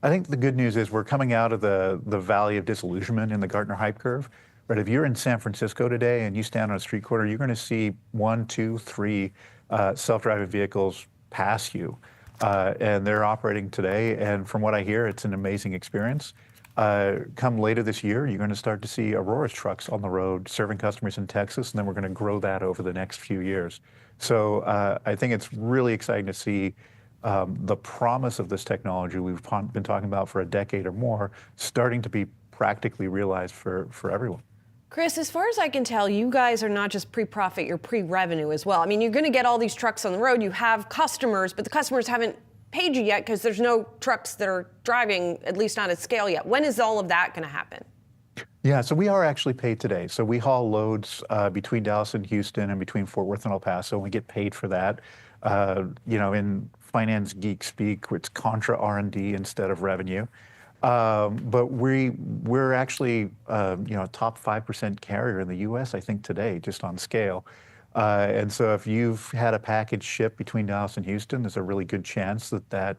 I think the good news is we're coming out of the valley of disillusionment in the Gartner hype curve. Right, if you're in San Francisco today and you stand on a street corner, you're going to see 1, 2, 3 self-driving vehicles pass you. And they're operating today. And from what I hear, it's an amazing experience. Come later this year, you're going to start to see Aurora's trucks on the road serving customers in Texas. And then we're going to grow that over the next few years. So I think it's really exciting to see the promise of this technology we've been talking about for a decade or more starting to be practically realized for everyone. Chris, as far as I can tell, you guys are not just pre-profit, you're pre-revenue as well. I mean, you're going to get all these trucks on the road. You have customers, but the customers haven't paid you yet because there's no trucks that are driving, at least not at scale yet. When is all of that going to happen? Yeah, so we are actually paid today. So we haul loads between Dallas and Houston and between Fort Worth and El Paso, and we get paid for that. In finance geek speak, it's contra R&D instead of revenue. But we're actually a top 5% carrier in the U.S. I think today, just on scale. And so if you've had a package shipped between Dallas and Houston, there's a really good chance that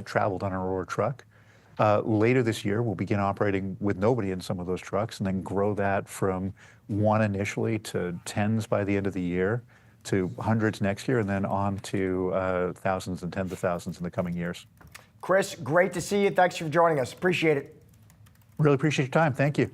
traveled on an Aurora truck. Later this year, we'll begin operating with nobody in some of those trucks and then grow that from one initially to tens by the end of the year to hundreds next year and then on to thousands and tens of thousands in the coming years. Chris, great to see you. Thanks for joining us. Appreciate it. Really appreciate your time. Thank you.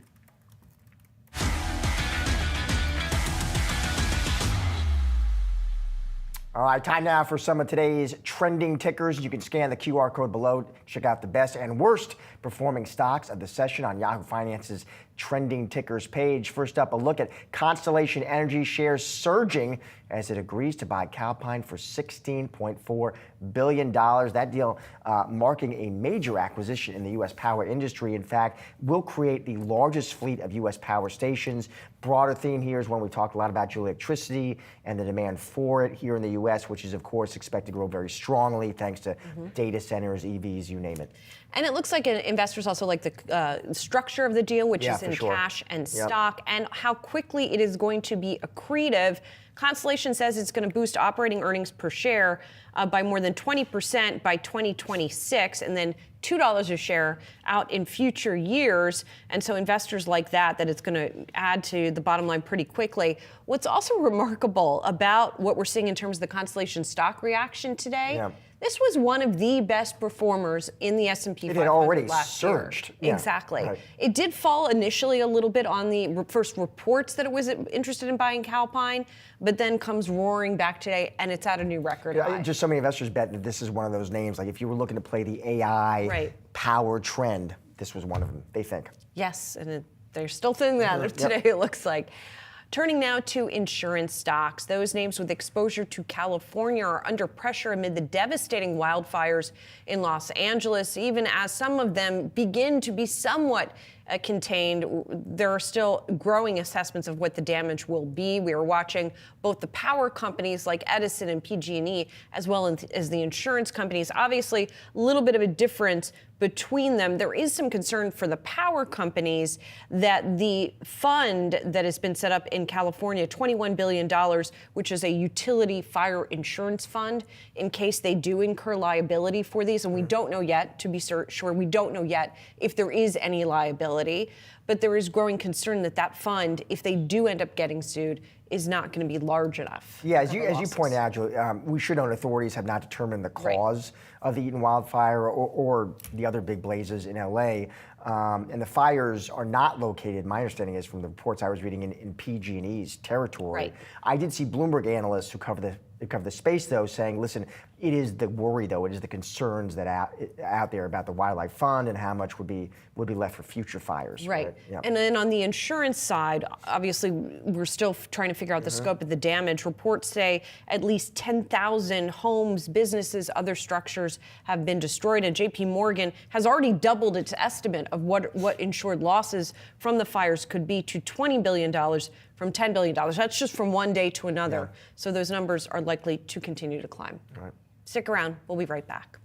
All right, time now for some of today's trending tickers. You can scan the QR code below. Check out the best and worst performing stocks of the session on Yahoo Finance's trending tickers page. First up, a look at Constellation Energy shares surging as it agrees to buy Calpine for $16.4 billion. That deal marking a major acquisition in the U.S. power industry. In fact, will create the largest fleet of U.S. power stations. Broader theme here is when we talked a lot about electricity and the demand for it here in the U.S., which is, of course, expected to grow very strongly thanks to data centers, EVs, you name it. And it looks like investors also like the structure of the deal, which is in cash and stock, and how quickly it is going to be accretive. Constellation says it's going to boost operating earnings per share by more than 20% by 2026, and then $2 a share out in future years. And so investors like that it's going to add to the bottom line pretty quickly. What's also remarkable about what we're seeing in terms of the Constellation stock reaction today, this was one of the best performers in the S&P 500 it had already last surged. year. Yeah. Exactly. Right. It did fall initially a little bit on the first reports that it was interested in buying Calpine, but then comes roaring back today, and it's at a new record high. Just so many investors bet that this is one of those names. Like if you were looking to play the AI power trend, this was one of them, they think. Yes, and they're still thinking that today, it looks like. Turning now to insurance stocks. Those names with exposure to California are under pressure amid the devastating wildfires in Los Angeles. Even as some of them begin to be somewhat contained, there are still growing assessments of what the damage will be. We are watching both the power companies like Edison and PG&E as well as the insurance companies. Obviously, a little bit of a difference between them. There is some concern for the power companies that the fund that has been set up in California, $21 billion, which is a utility fire insurance fund in case they do incur liability for these. And we don't know yet, to be sure, we don't know yet if there is any liability. But there is growing concern that fund, if they do end up getting sued, is not going to be large enough. Yeah, as you point out, Julie, we should know authorities have not determined the cause of the Eaton wildfire or the other big blazes in LA. And the fires are not located, my understanding is from the reports I was reading, in PG&E's territory. Right. I did see Bloomberg analysts who cover the space, though, saying, listen, it is the worry, though, it is the concerns that out there about the wildlife fund and how much would be left for future fires. Right. Yeah. And then on the insurance side, obviously, we're still trying to figure out the scope of the damage. Reports say at least 10,000 homes, businesses, other structures have been destroyed. And JP Morgan has already doubled its estimate of what insured losses from the fires could be to $20 billion from $10 billion. That's just from one day to another. Yeah. So those numbers are likely to continue to climb. Right. Stick around. We'll be right back.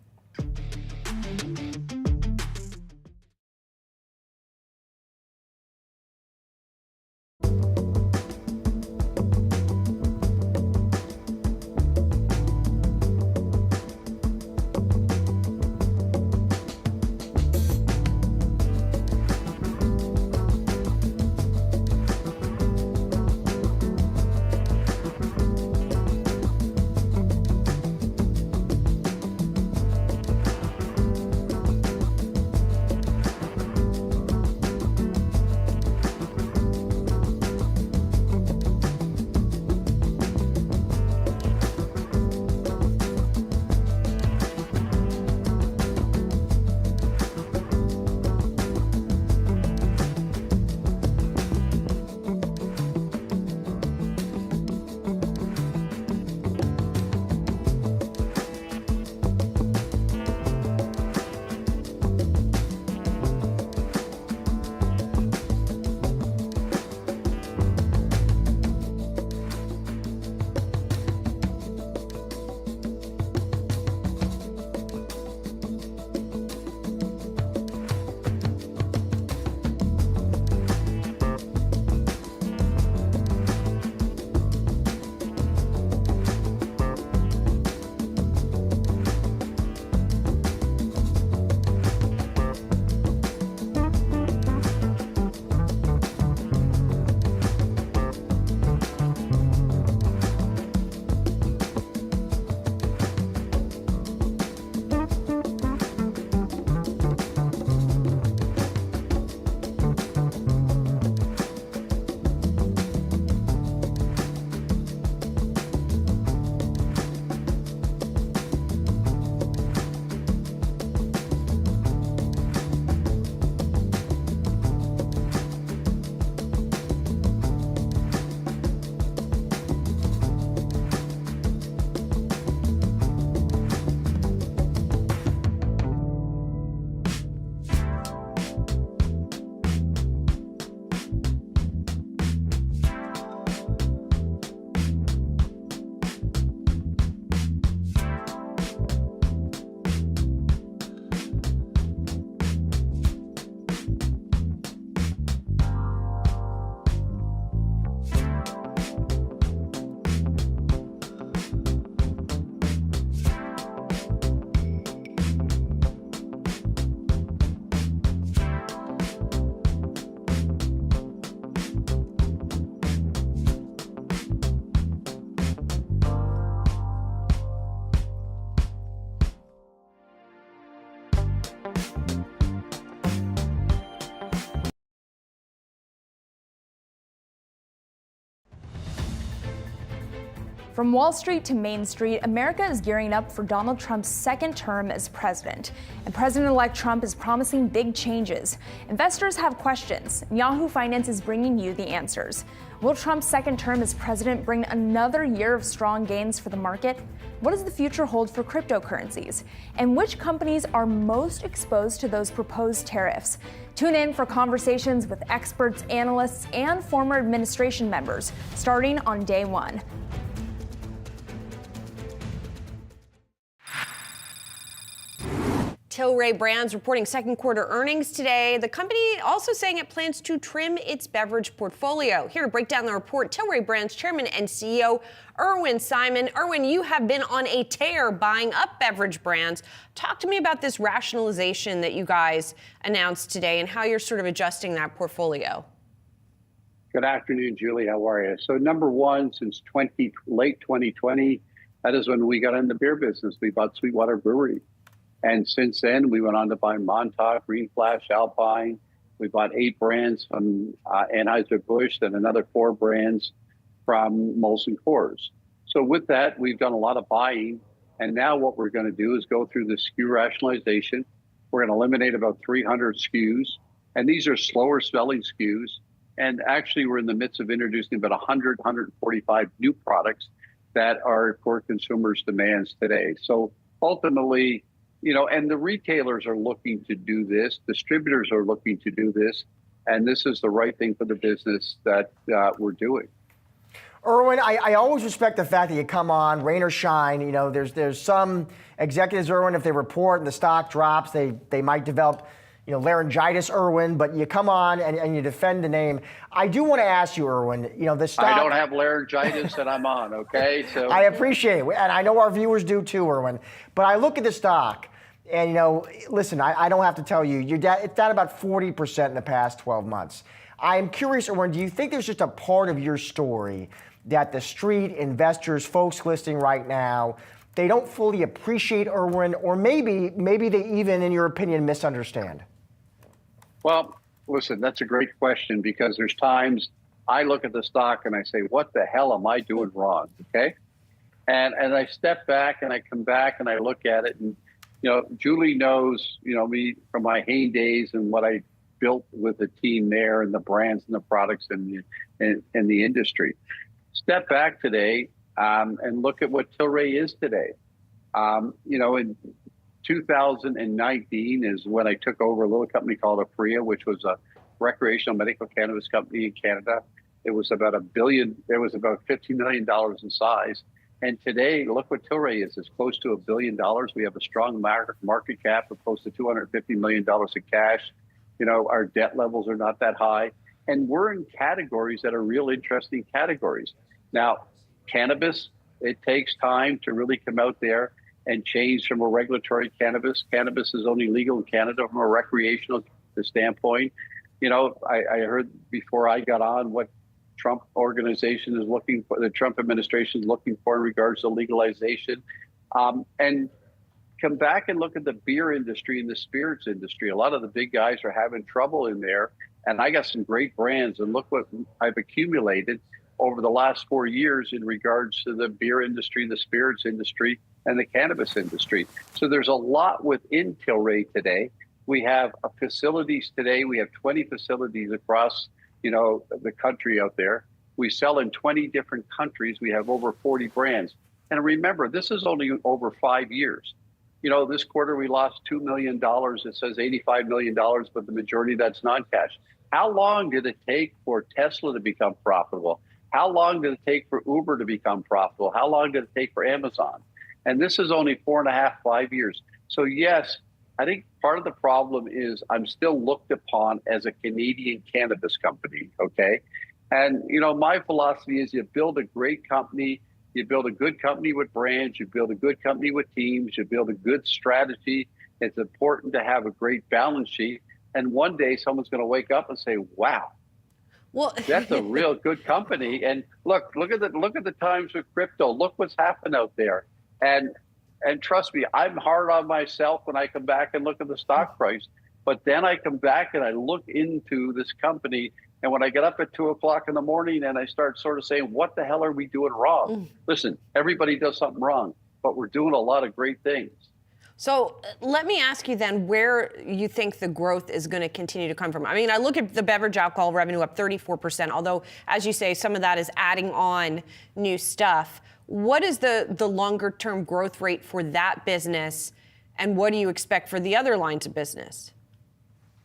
From Wall Street to Main Street, America is gearing up for Donald Trump's second term as president. And President-elect Trump is promising big changes. Investors have questions, and Yahoo Finance is bringing you the answers. Will Trump's second term as president bring another year of strong gains for the market? What does the future hold for cryptocurrencies? And which companies are most exposed to those proposed tariffs? Tune in for conversations with experts, analysts, and former administration members, starting on day one. Tilray Brands reporting second quarter earnings today. The company also saying it plans to trim its beverage portfolio. Here to break down the report, Tilray Brands Chairman and CEO Irwin Simon. Irwin, you have been on a tear buying up beverage brands. Talk to me about this rationalization that you guys announced today and how you're sort of adjusting that portfolio. Good afternoon, Julie. How are you? So number one, since late 2020, that is when we got in the beer business. We bought Sweetwater Brewery. And since then, we went on to buy Montauk, Green Flash, Alpine. We bought 8 brands from Anheuser-Busch and another 4 brands from Molson Coors. So with that, we've done a lot of buying. And now what we're going to do is go through the SKU rationalization. We're going to eliminate about 300 SKUs. And these are slower selling SKUs. And actually, we're in the midst of introducing about 145 new products that are for consumers' demands today. So ultimately, and the retailers are looking to do this. Distributors are looking to do this. And this is the right thing for the business that we're doing. Irwin, I always respect the fact that you come on, rain or shine. There's some executives, Irwin, if they report and the stock drops, they might develop, laryngitis, Irwin, but you come on and you defend the name. I do want to ask you, Irwin, the stock. I don't have laryngitis and I'm on, okay? So I appreciate it. And I know our viewers do too, Irwin. But I look at the stock. And, listen, I don't have to tell you, it's down about 40% in the past 12 months. I'm curious, Irwin, do you think there's just a part of your story that the street, investors, folks listening right now, they don't fully appreciate, Irwin, or maybe they even, in your opinion, misunderstand? Well, listen, that's a great question because there's times I look at the stock and I say, what the hell am I doing wrong, okay? And I step back and I come back and I look at it and, Julie knows, me from my heydays and what I built with the team there and the brands and the products and the industry. Step back today and look at what Tilray is today. In 2019 is when I took over a little company called Aphria, which was a recreational medical cannabis company in Canada. It was about $50 million in size. And today, look what Tilray is. It's close to $1 billion. We have a strong market cap of close to $250 million of cash. Our debt levels are not that high. And we're in categories that are real interesting categories. Now, cannabis, it takes time to really come out there and change from a regulatory cannabis. Cannabis is only legal in Canada from a recreational standpoint. I heard before I got on what Trump organization is looking for, the Trump administration is looking for in regards to legalization. And come back and look at the beer industry and the spirits industry. A lot of the big guys are having trouble in there. And I got some great brands. And look what I've accumulated over the last 4 years in regards to the beer industry, the spirits industry, and the cannabis industry. So there's a lot within Tilray today. We have facilities today. We have 20 facilities across the country out there. We sell in 20 different countries. We have over 40 brands. And remember, this is only over 5 years. This quarter we lost $2 million. It says $85 million, but the majority of that's non-cash. How long did it take for Tesla to become profitable? How long did it take for Uber to become profitable? How long did it take for Amazon? And this is only 4.5, 5 years. So yes, I think part of the problem is I'm still looked upon as a Canadian cannabis company, okay? And, my philosophy is you build a great company, you build a good company with brands, you build a good company with teams, you build a good strategy. It's important to have a great balance sheet. And one day someone's going to wake up and say, wow, well, that's a real good company. And look at the times with crypto. Look what's happened out there. And trust me, I'm hard on myself when I come back and look at the stock price. But then I come back and I look into this company And when I get up at 2 o'clock in the morning and I start sort of saying, what the hell are we doing wrong? Listen, everybody does something wrong, but we're doing a lot of great things. So let me ask you then where you think the growth is going to continue to come from. I mean, I look at the beverage alcohol revenue up 34%, although, as you say, some of that is adding on new stuff. What is the longer term growth rate for that business, and what do you expect for the other lines of business?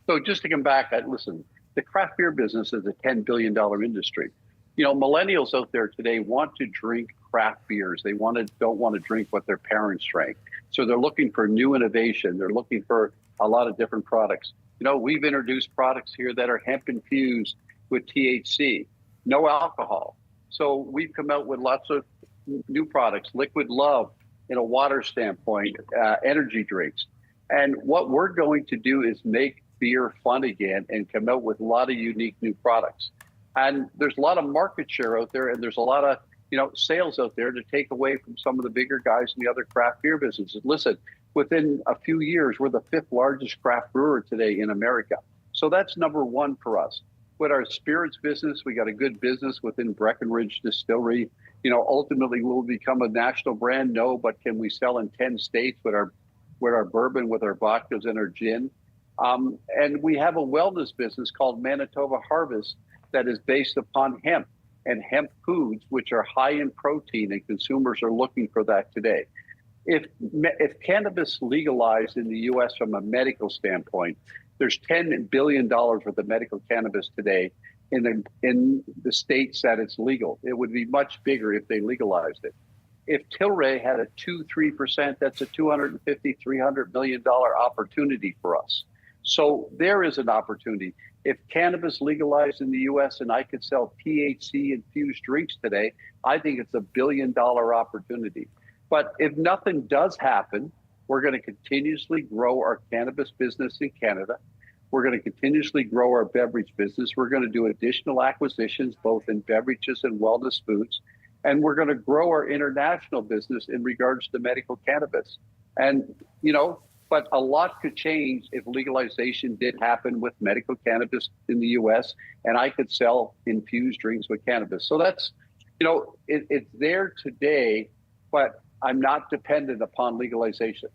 So just to come back, listen, the craft beer business is a $10 billion industry. You know, millennials out there today want to drink craft beers. They don't want to drink what their parents drank. So they're looking for new innovation. They're looking for a lot of different products. You know, we've introduced products here that are hemp infused with THC, no alcohol. So we've come out with lots of new products, Liquid Love in a water standpoint, energy drinks. And what we're going to do is make beer fun again and come out with a lot of unique new products. And there's a lot of market share out there, and there's a lot of sales out there to take away from some of the bigger guys in the other craft beer businesses. Listen, within a few years, we're the 5th largest craft brewer today in America. So that's number one for us. With our spirits business, we got a good business within Breckenridge Distillery. You know, ultimately, will we become a national brand? No, but can we sell in 10 states with our bourbon, with our vodkas and our gin? And we have a wellness business called Manitoba Harvest that is based upon hemp and hemp foods, which are high in protein, and consumers are looking for that today. If cannabis legalized in the U.S. from a medical standpoint, there's $10 billion worth of medical cannabis today in the states that it's legal. It would be much bigger if they legalized it. If Tilray had a 2-3%, that's a $250, $300 million opportunity for us. So there is an opportunity. If cannabis legalized in the U.S. and I could sell THC infused drinks today, I think it's a $1 billion opportunity. But if nothing does happen, we're going to continuously grow our cannabis business in Canada. We're going to continuously grow our beverage business. We're going to do additional acquisitions, both in beverages and wellness foods. And we're going to grow our international business in regards to medical cannabis. And, but a lot could change if legalization did happen with medical cannabis in the U.S. and I could sell infused drinks with cannabis. So that's, it's there today, but I'm not dependent upon legalization.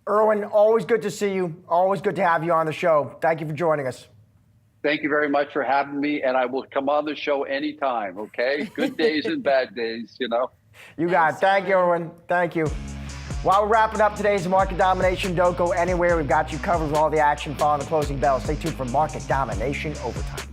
Irwin, always good to see you. Always good to have you on the show. Thank you for joining us. Thank you very much for having me, and I will come on the show anytime, okay? Good days and bad days, You got it. Thank you, Irwin. Thank you. While we're wrapping up today's Market Domination, don't go anywhere. We've got you covered with all the action following the closing bell. Stay tuned for Market Domination Overtime.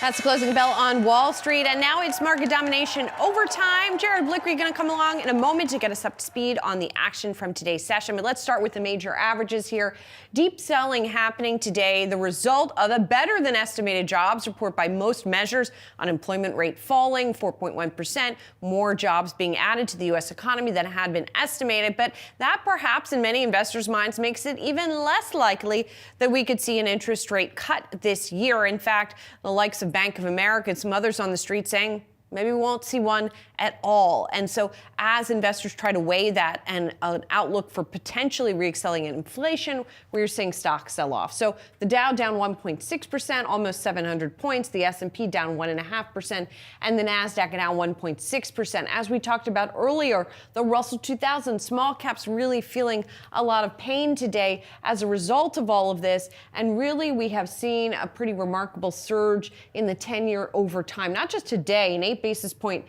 That's the closing bell on Wall Street, and now it's market domination overtime. Jared Blickery going to come along in a moment to get us up to speed on the action from today's session. But let's start with the major averages here. Deep selling happening today, the result of a better than estimated jobs report by most measures. Unemployment rate falling 4.1%, more jobs being added to the U.S. economy than had been estimated. But that perhaps in many investors' minds makes it even less likely that we could see an interest rate cut this year. In fact, the likes of Bank of America and some others on the street saying maybe we won't see one at all. And so as investors try to weigh that and an outlook for potentially reaccelerating inflation, we're seeing stocks sell off. So the Dow down 1.6%, almost 700 points. The S&P down 1.5%, and the Nasdaq down 1.6%. As we talked about earlier, the Russell 2000 small caps really feeling a lot of pain today as a result of all of this. And really, we have seen a pretty remarkable surge in the 10-year over time. Not just today, an 8 basis point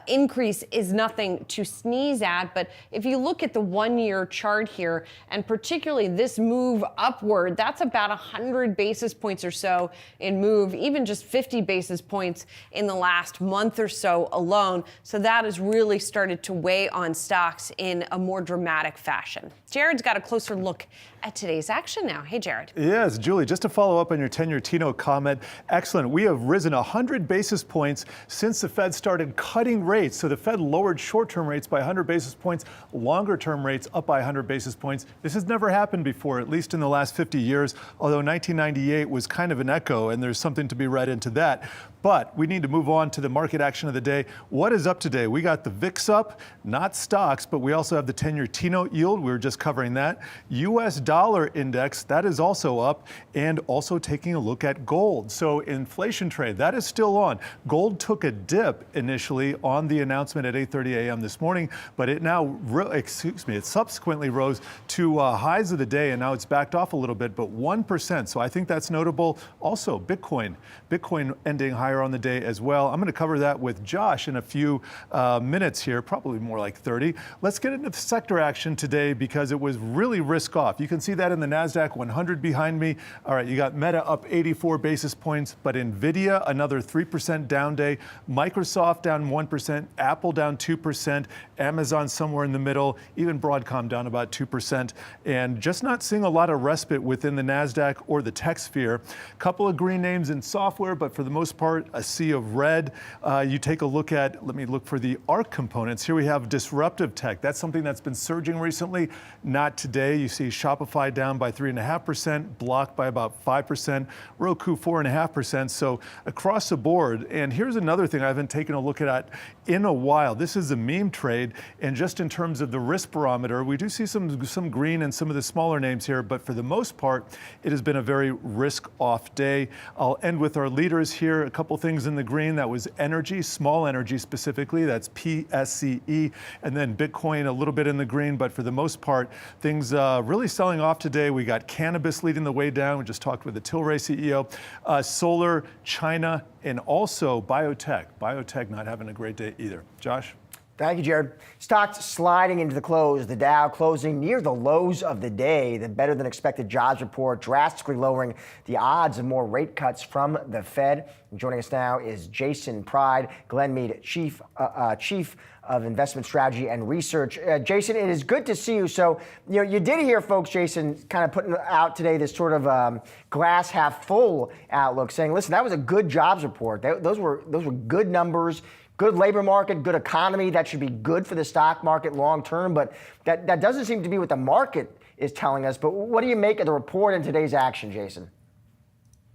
increase is nothing to sneeze at. But if you look at the 1-year chart here, and particularly this move upward, that's about 100 basis points or so in move, even just 50 basis points in the last month or so alone. So that has really started to weigh on stocks in a more dramatic fashion. Jared's got a closer look at today's action now. Hey, Jared. Yes, Julie, just to follow up on your 10-year Tino comment, excellent. We have risen 100 basis points since the Fed started cutting rates. So the Fed lowered short-term rates by 100 basis points, longer-term rates up by 100 basis points. This has never happened before, at least in the last 50 years, although 1998 was kind of an echo, and there's something to be read into that. But we need to move on to the market action of the day. What is up today? We got the VIX up, not stocks, but we also have the 10-year T-note yield. We were just covering that. U.S. dollar index, that is also up, and also taking a look at gold. So inflation trade, that is still on. Gold took a dip initially on the announcement at 8:30 a.m. this morning, but it now, it subsequently rose to highs of the day, and now it's backed off a little bit, but 1%. So I think that's notable. Also, Bitcoin ending higher on the day as well. I'm going to cover that with Josh in a few minutes here, probably more like 30. Let's get into the sector action today because it was really risk off. You can see that in the Nasdaq 100 behind me. All right, you got Meta up 84 basis points, but Nvidia another 3% down day. Microsoft down 1%, Apple down 2%, Amazon somewhere in the middle, even Broadcom down about 2%, and just not seeing a lot of respite within the Nasdaq or the tech sphere. Couple of green names in software, but for the most part, a sea of red. You take a look at, let me look for the ARC components. Here we have disruptive tech. That's something that's been surging recently. Not today. You see Shopify down by 3.5%, Block by about 5%, Roku 4.5%. So across the board. And here's another thing I haven't taken a look at in a while. This is a meme trade. And just in terms of the risk barometer, we do see some green and some of the smaller names here. But for the most part, it has been a very risk off day. I'll end with our leaders here. A couple things in the green. That was energy, small energy specifically. That's PSCE. And then Bitcoin a little bit in the green. But for the most part, things really selling off today. We got cannabis leading the way down. We just talked with the Tilray CEO. Solar, China, and also biotech. Biotech not having a great day either. Josh? Thank you, Jared. Stocks sliding into the close. The Dow closing near the lows of the day. The better than expected jobs report drastically lowering the odds of more rate cuts from the Fed. And joining us now is Jason Pride, Glenmead, Chief of Investment Strategy and Research. Jason, it is good to see you. So, you did hear folks, Jason, kind of putting out today this sort of glass half full outlook, saying, listen, that was a good jobs report. Those were good numbers. Good labor market, good economy. That should be good for the stock market long term, but that doesn't seem to be what the market is telling us. But what do you make of the report and today's action, Jason?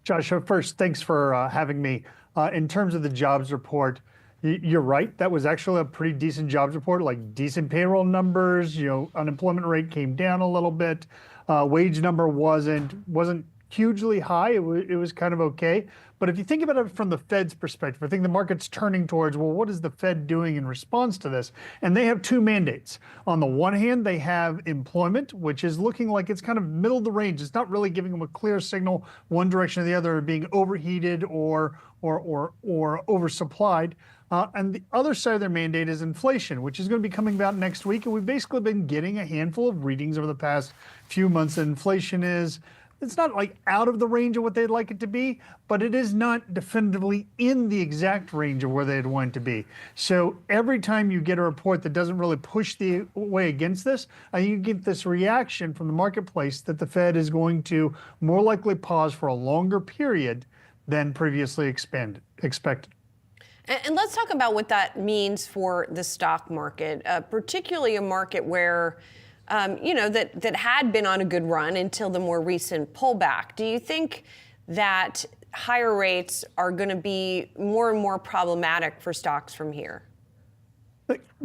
Josh, first, thanks for having me. In terms of the jobs report, you're right. That was actually a pretty decent jobs report, like decent payroll numbers. Unemployment rate came down a little bit. Wage number wasn't hugely high. It was kind of okay. But if you think about it from the Fed's perspective, I think the market's turning towards, well, what is the Fed doing in response to this? And they have two mandates. On the one hand, they have employment, which is looking like it's kind of middle of the range. It's not really giving them a clear signal one direction or the other, being overheated or oversupplied. And the other side of their mandate is inflation, which is going to be coming about next week. And we've basically been getting a handful of readings over the past few months that inflation is it's not like out of the range of what they'd like it to be, but it is not definitively in the exact range of where they'd want it to be. So every time you get a report that doesn't really push the way against this, you get this reaction from the marketplace that the Fed is going to more likely pause for a longer period than previously expected. And let's talk about what that means for the stock market, particularly a market where, that had been on a good run until the more recent pullback. Do you think that higher rates are going to be more and more problematic for stocks from here?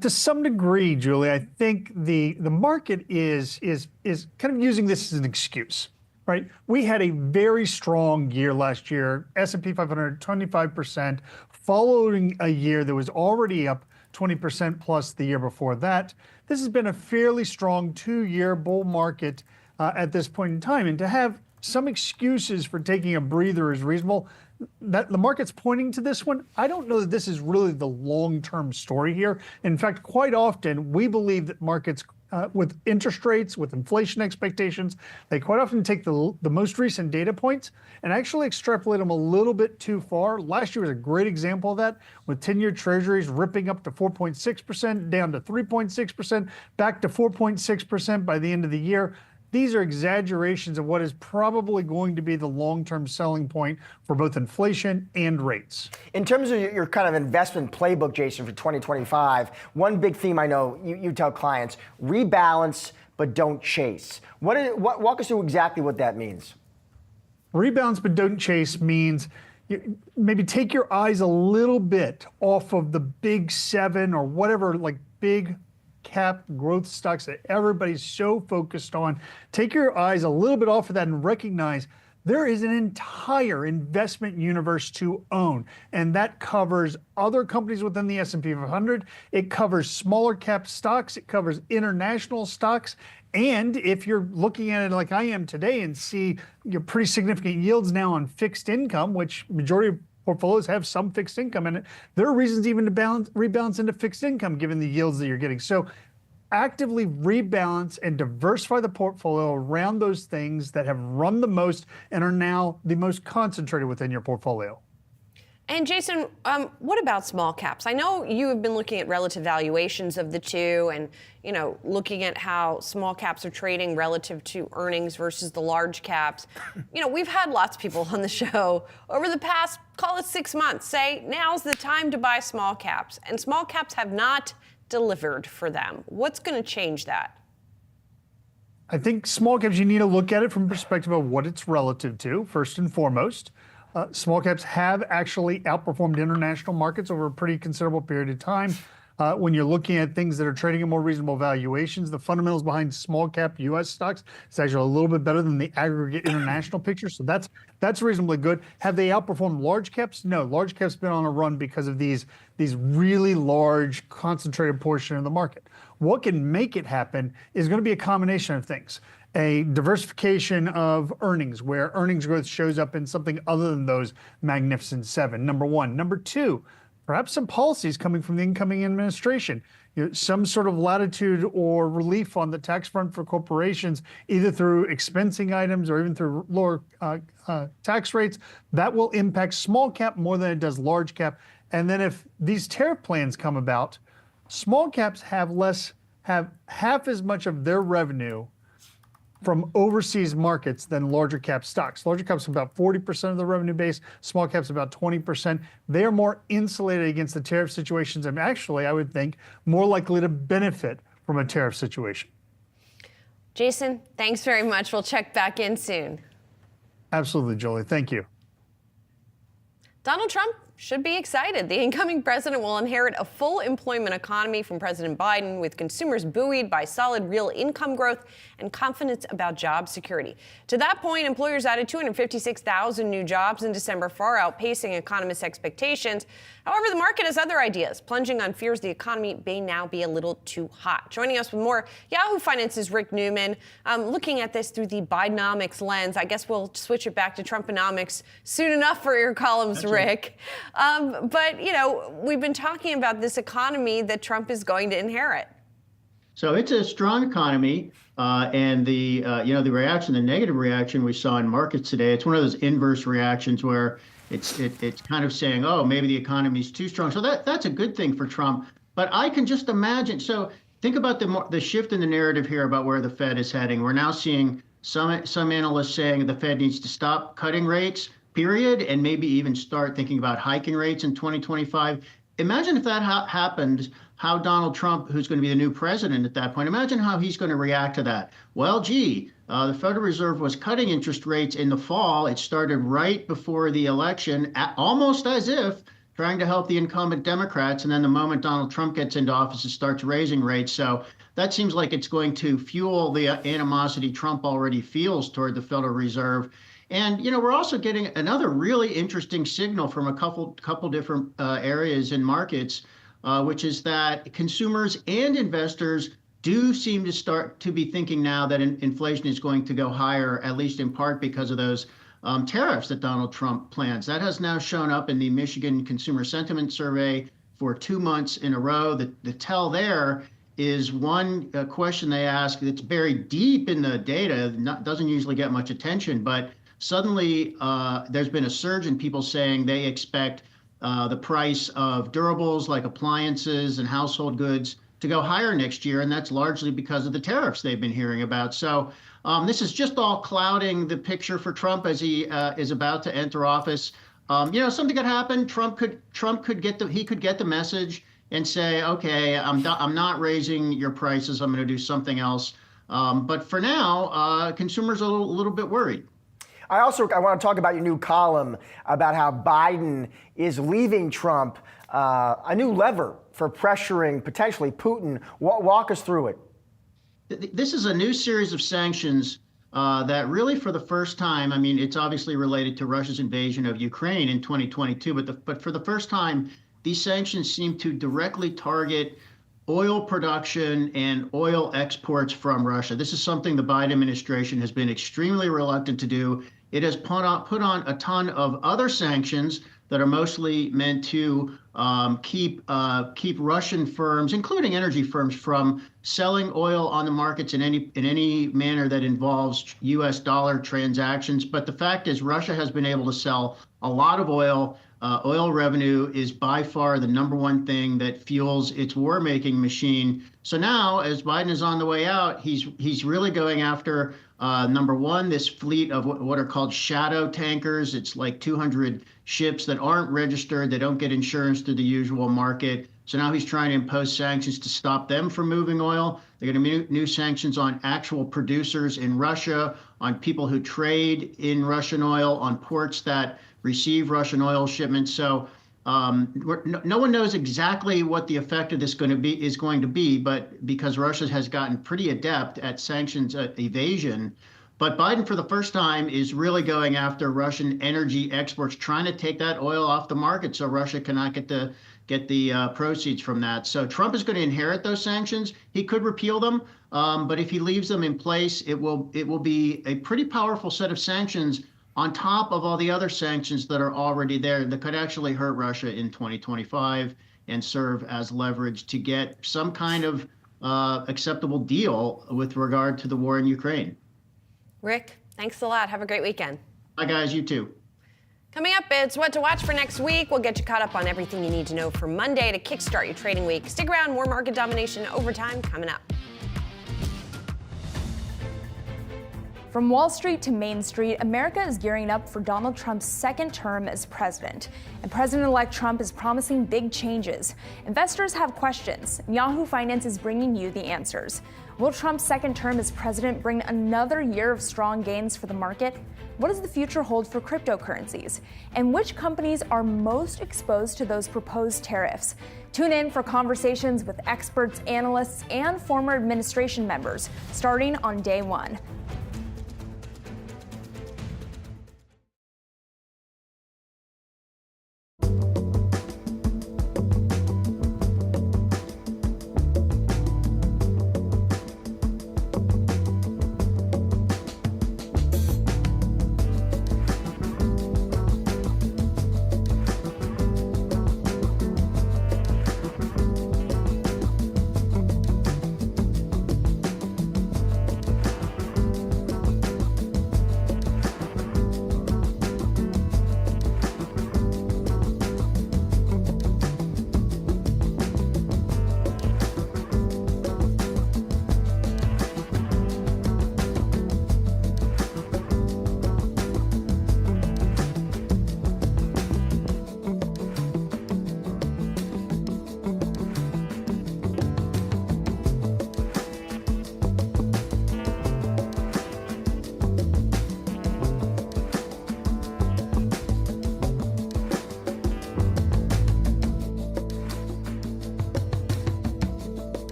To some degree, Julie, I think the market is kind of using this as an excuse. Right, we had a very strong year last year. S&P 500 25%, following a year that was already up 20% plus the year before that. This has been a fairly strong 2-year bull market at this point in time, and to have some excuses for taking a breather is reasonable. That the market's pointing to this one. I don't know that this is really the long-term story here. In fact, quite often we believe that markets with interest rates, with inflation expectations, they quite often take the most recent data points and actually extrapolate them a little bit too far. Last year was a great example of that, with 10-year treasuries ripping up to 4.6%, down to 3.6%, back to 4.6% by the end of the year. These are exaggerations of what is probably going to be the long-term selling point for both inflation and rates. In terms of your kind of investment playbook, Jason, for 2025, one big theme I know you tell clients, rebalance but don't chase. Walk us through exactly what that means. Rebalance but don't chase means maybe take your eyes a little bit off of the big 7 or whatever, like big cap growth stocks that everybody's so focused on. Take your eyes a little bit off of that and recognize there is an entire investment universe to own, and that covers other companies within the S&P 500. It covers smaller cap stocks. It covers international stocks. And if you're looking at it like I am today and see your pretty significant yields now on fixed income, which majority of portfolios have some fixed income in it, there are reasons even to rebalance into fixed income given the yields that you're getting. So actively rebalance and diversify the portfolio around those things that have run the most and are now the most concentrated within your portfolio. And Jason, what about small caps? I know you have been looking at relative valuations of the two and, looking at how small caps are trading relative to earnings versus the large caps. We've had lots of people on the show over the past, call it 6 months, say now's the time to buy small caps. And small caps have not delivered for them. What's going to change that? I think small caps, you need to look at it from the perspective of what it's relative to, first and foremost. Small caps have actually outperformed international markets over a pretty considerable period of time. When you're looking at things that are trading at more reasonable valuations, the fundamentals behind small cap U.S. stocks is actually a little bit better than the aggregate international picture. So that's reasonably good. Have they outperformed large caps? No, large caps been on a run because of these really large concentrated portion of the market. What can make it happen is going to be a combination of things. A diversification of earnings, where earnings growth shows up in something other than those magnificent 7, number one. Number two, perhaps some policies coming from the incoming administration. Some sort of latitude or relief on the tax front for corporations, either through expensing items or even through lower tax rates. That will impact small cap more than it does large cap. And then if these tariff plans come about, small caps have half as much of their revenue from overseas markets than larger cap stocks. Larger caps are about 40% of the revenue base, small caps about 20%. They are more insulated against the tariff situations and actually, I would think, more likely to benefit from a tariff situation. Jason, thanks very much. We'll check back in soon. Absolutely, Julie. Thank you. Donald Trump should be excited. The incoming president will inherit a full employment economy from President Biden, with consumers buoyed by solid real income growth and confidence about job security. To that point, employers added 256,000 new jobs in December, far outpacing economists' expectations. However, the market has other ideas, plunging on fears the economy may now be a little too hot. Joining us with more, Yahoo Finance's Rick Newman, looking at this through the Bidenomics lens. I guess we'll switch it back to Trumponomics soon enough for your columns, Rick. But, we've been talking about this economy that Trump is going to inherit. So it's a strong economy, and the reaction, the negative reaction we saw in markets today, it's one of those inverse reactions where it's kind of saying, oh, maybe the economy is too strong. So that's a good thing for Trump. But I can just imagine. So think about the shift in the narrative here about where the Fed is heading. We're now seeing some analysts saying the Fed needs to stop cutting rates, period, and maybe even start thinking about hiking rates in 2025. Imagine if that happened, how Donald Trump, who's going to be the new president at that point, imagine how he's going to react to that. Well, the Federal Reserve was cutting interest rates in the fall. It started right before the election, almost as if trying to help the incumbent Democrats. And then the moment Donald Trump gets into office, it starts raising rates. So that seems like it's going to fuel the animosity Trump already feels toward the Federal Reserve. And, we're also getting another really interesting signal from a couple different areas in markets, which is that consumers and investors do seem to start to be thinking now that inflation is going to go higher, at least in part because of those tariffs that Donald Trump plans. That has now shown up in the Michigan Consumer Sentiment Survey for 2 months in a row. The tell there is one question they ask that's buried deep in the data, doesn't usually get much attention, but suddenly there's been a surge in people saying they expect the price of durables like appliances and household goods to go higher next year, and that's largely because of the tariffs they've been hearing about. So this is just all clouding the picture for Trump as he is about to enter office. Something could happen. Trump could get the message and say, okay, I'm not raising your prices. I'm going to do something else. But for now, consumers are a little bit worried. I want to talk about your new column about how Biden is leaving Trump a new lever for pressuring potentially Putin. Walk us through it. This is a new series of sanctions that really, for the first time, it's obviously related to Russia's invasion of Ukraine in 2022, but for the first time, these sanctions seem to directly target oil production and oil exports from Russia. This is something the Biden administration has been extremely reluctant to do. It has put on a ton of other sanctions that are mostly meant to keep Russian firms, including energy firms, from selling oil on the markets in any manner that involves U.S. dollar transactions. But the fact is, Russia has been able to sell a lot of oil. Oil revenue is by far the number one thing that fuels its war-making machine. So now, as Biden is on the way out, he's really going after number one, this fleet of what are called shadow tankers. It's like 200 ships that aren't registered. They don't get insurance through the usual market. So now he's trying to impose sanctions to stop them from moving oil. They're going to be new sanctions on actual producers in Russia, on people who trade in Russian oil, on ports that receive Russian oil shipments. So no one knows exactly what the effect of this is going to be, but because Russia has gotten pretty adept at sanctions evasion. But Biden, for the first time, is really going after Russian energy exports, trying to take that oil off the market so Russia cannot get the proceeds from that. So Trump is going to inherit those sanctions. He could repeal them, but if he leaves them in place, it will be a pretty powerful set of sanctions on top of all the other sanctions that are already there that could actually hurt Russia in 2025 and serve as leverage to get some kind of acceptable deal with regard to the war in Ukraine. Rick, thanks a lot. Have a great weekend. Bye, guys. You too. Coming up, it's what to watch for next week. We'll get you caught up on everything you need to know for Monday to kickstart your trading week. Stick around, more market domination overtime coming up. From Wall Street to Main Street, America is gearing up for Donald Trump's second term as president. And President-elect Trump is promising big changes. Investors have questions. Yahoo Finance is bringing you the answers. Will Trump's second term as president bring another year of strong gains for the market? What does the future hold for cryptocurrencies? And which companies are most exposed to those proposed tariffs? Tune in for conversations with experts, analysts, and former administration members, starting on day one.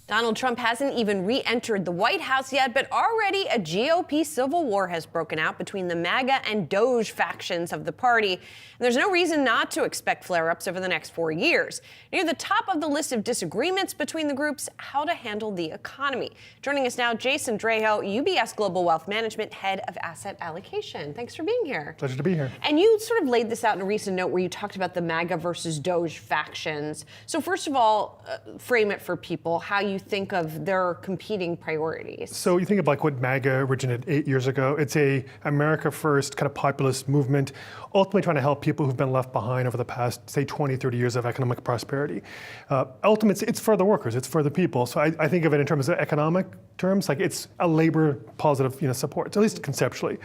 Donald Trump hasn't even re-entered the White House yet, but already a GOP civil war has broken out between the MAGA and Doge factions of the party. And there's no reason not to expect flare-ups over the next 4 years. Near the top of the list of disagreements between the groups, how to handle the economy. Joining us now, Jason Draho, UBS Global Wealth Management, Head of Asset Allocation. Thanks for being here. Pleasure to be here. And you sort of laid this out in a recent note where you talked about the MAGA versus Doge factions. So first of all, frame it for people, how you think of their competing priorities. So you think of like what MAGA originated 8 years ago. It's a America First kind of populist movement, ultimately trying to help people who've been left behind over the past, say, 20, 30 years of economic prosperity. Ultimately, it's for the workers, it's for the people. So I think of it in terms of economic terms, like it's a labor positive support, at least conceptually.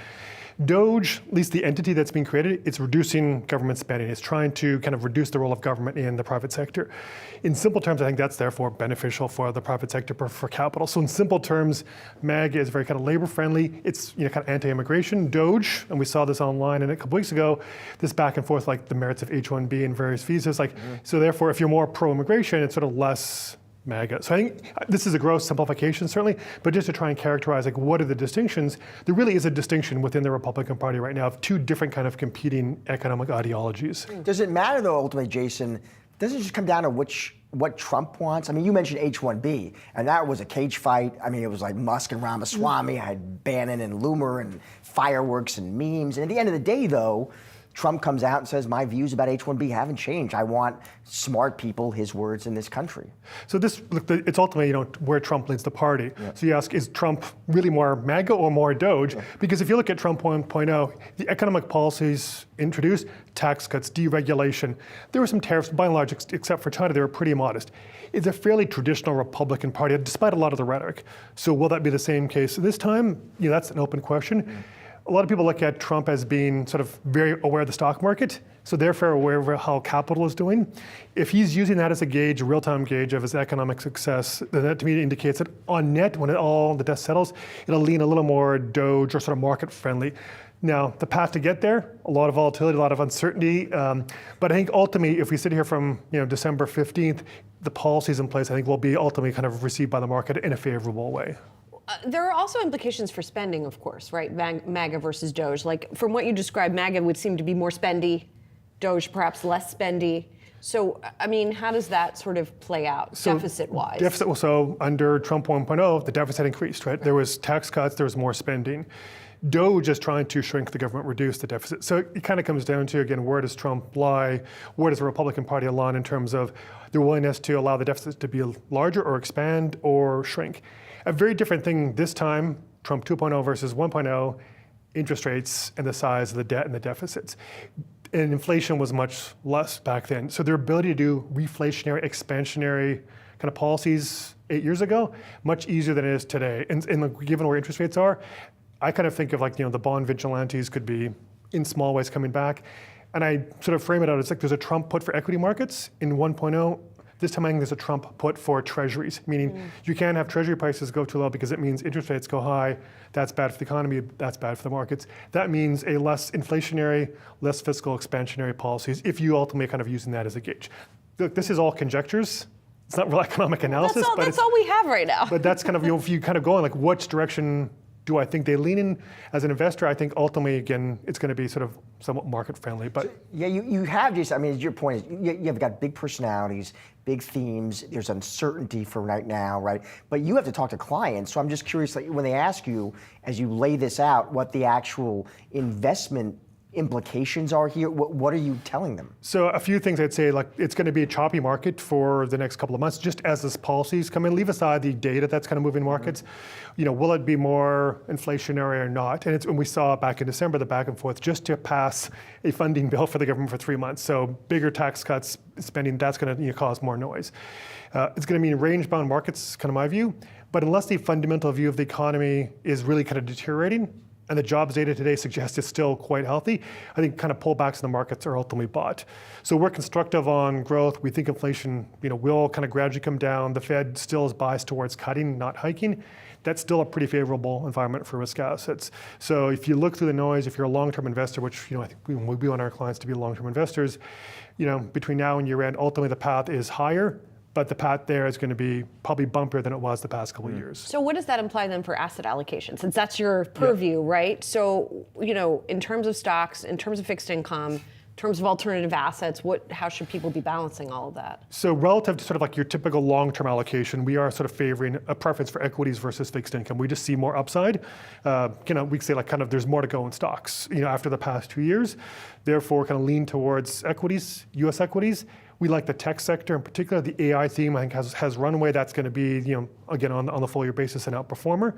Doge, at least the entity that's being created, it's reducing government spending. It's trying to kind of reduce the role of government in the private sector. In simple terms, I think that's therefore beneficial for the private sector for capital. So in simple terms, MAGA is very kind of labor friendly. It's kind of anti-immigration. Doge, and we saw this online and a couple weeks ago, this back and forth like the merits of H-1B and various visas. So therefore, if you're more pro-immigration, it's sort of less MAGA. So I think this is a gross simplification, certainly, but just to try and characterize like what are the distinctions, there really is a distinction within the Republican Party right now of two different kind of competing economic ideologies. Does it matter though, ultimately, Jason, does it just come down to what Trump wants? I mean, you mentioned H-1B, and that was a cage fight. I mean, it was like Musk and Ramaswamy. I had Bannon and Loomer and fireworks and memes. And at the end of the day, though, Trump comes out and says, my views about H-1B haven't changed. I want smart people, his words, in this country. So it's ultimately, where Trump leads the party. Yeah. So you ask, is Trump really more MAGA or more Doge? Yeah. Because if you look at Trump 1.0, the economic policies introduced, tax cuts, deregulation, there were some tariffs, by and large, except for China, they were pretty modest. It's a fairly traditional Republican Party, despite a lot of the rhetoric. So will that be the same case this time? That's an open question. Mm-hmm. A lot of people look at Trump as being sort of very aware of the stock market, so therefore aware of how capital is doing. If he's using that as a gauge, a real-time gauge of his economic success, then that to me indicates that on net, when all the dust settles, it'll lean a little more Doge or sort of market-friendly. Now, the path to get there, a lot of volatility, a lot of uncertainty, but I think ultimately, if we sit here from December 15th, the policies in place, I think will be ultimately kind of received by the market in a favorable way. There are also implications for spending, of course, right? MAGA versus Doge. Like, from what you described, MAGA would seem to be more spendy, Doge perhaps less spendy. So, I mean, how does that sort of play out, deficit-wise? So under Trump 1.0, the deficit increased, right? There was tax cuts, there was more spending. Doge is trying to shrink the government, reduce the deficit. So it kind of comes down to, again, where does Trump lie? Where does the Republican Party align in terms of their willingness to allow the deficit to be larger or expand or shrink? A very different thing this time, Trump 2.0 versus 1.0, interest rates and the size of the debt and the deficits. And inflation was much less back then. So their ability to do reflationary, expansionary kind of policies 8 years ago, much easier than it is today. And given where interest rates are, I kind of think of like, the bond vigilantes could be in small ways coming back. And I sort of frame it out as like there's a Trump put for equity markets in 1.0. This time I think there's a Trump put for treasuries, meaning you can't have treasury prices go too low because it means interest rates go high. That's bad for the economy, that's bad for the markets. That means a less inflationary, less fiscal expansionary policies if you ultimately kind of using that as a gauge. Look, this is all conjectures. It's not real economic analysis. That's all we have right now. But that's kind of, if you kind of go in like which direction do I think they lean in? As an investor, I think ultimately, again, it's going to be sort of somewhat market friendly. But yeah, you have just, I mean, your point is you've got big personalities, big themes. There's uncertainty for right now, right? But you have to talk to clients. So I'm just curious, like, when they ask you, as you lay this out, what the actual investment implications are here, what are you telling them? So a few things I'd say, like it's going to be a choppy market for the next couple of months, just as this policies come in. Leave aside the data that's kind of moving markets. Will it be more inflationary or not? And when we saw back in December, the back and forth just to pass a funding bill for the government for 3 months. So bigger tax cuts, spending, that's going to cause more noise. It's going to mean range-bound markets, kind of my view. But unless the fundamental view of the economy is really kind of deteriorating, and the jobs data today suggests it's still quite healthy, I think kind of pullbacks in the markets are ultimately bought. So we're constructive on growth. We think inflation, will kind of gradually come down. The Fed still is biased towards cutting, not hiking. That's still a pretty favorable environment for risk assets. So if you look through the noise, if you're a long-term investor, which I think we want our clients to be long-term investors, between now and year-end, ultimately the path is higher, but the path there is going to be probably bumpier than it was the past couple of years. So what does that imply then for asset allocation? Since that's your purview, right? So, in terms of stocks, in terms of fixed income, in terms of alternative assets, how should people be balancing all of that? So relative to sort of like your typical long-term allocation, we are sort of favoring a preference for equities versus fixed income. We just see more upside. We say like kind of there's more to go in stocks, after the past 2 years. Therefore, kind of lean towards equities, U.S. equities. We like the tech sector, in particular. The AI theme, I think, has runway. That's going to be, again, on the full year basis, an outperformer.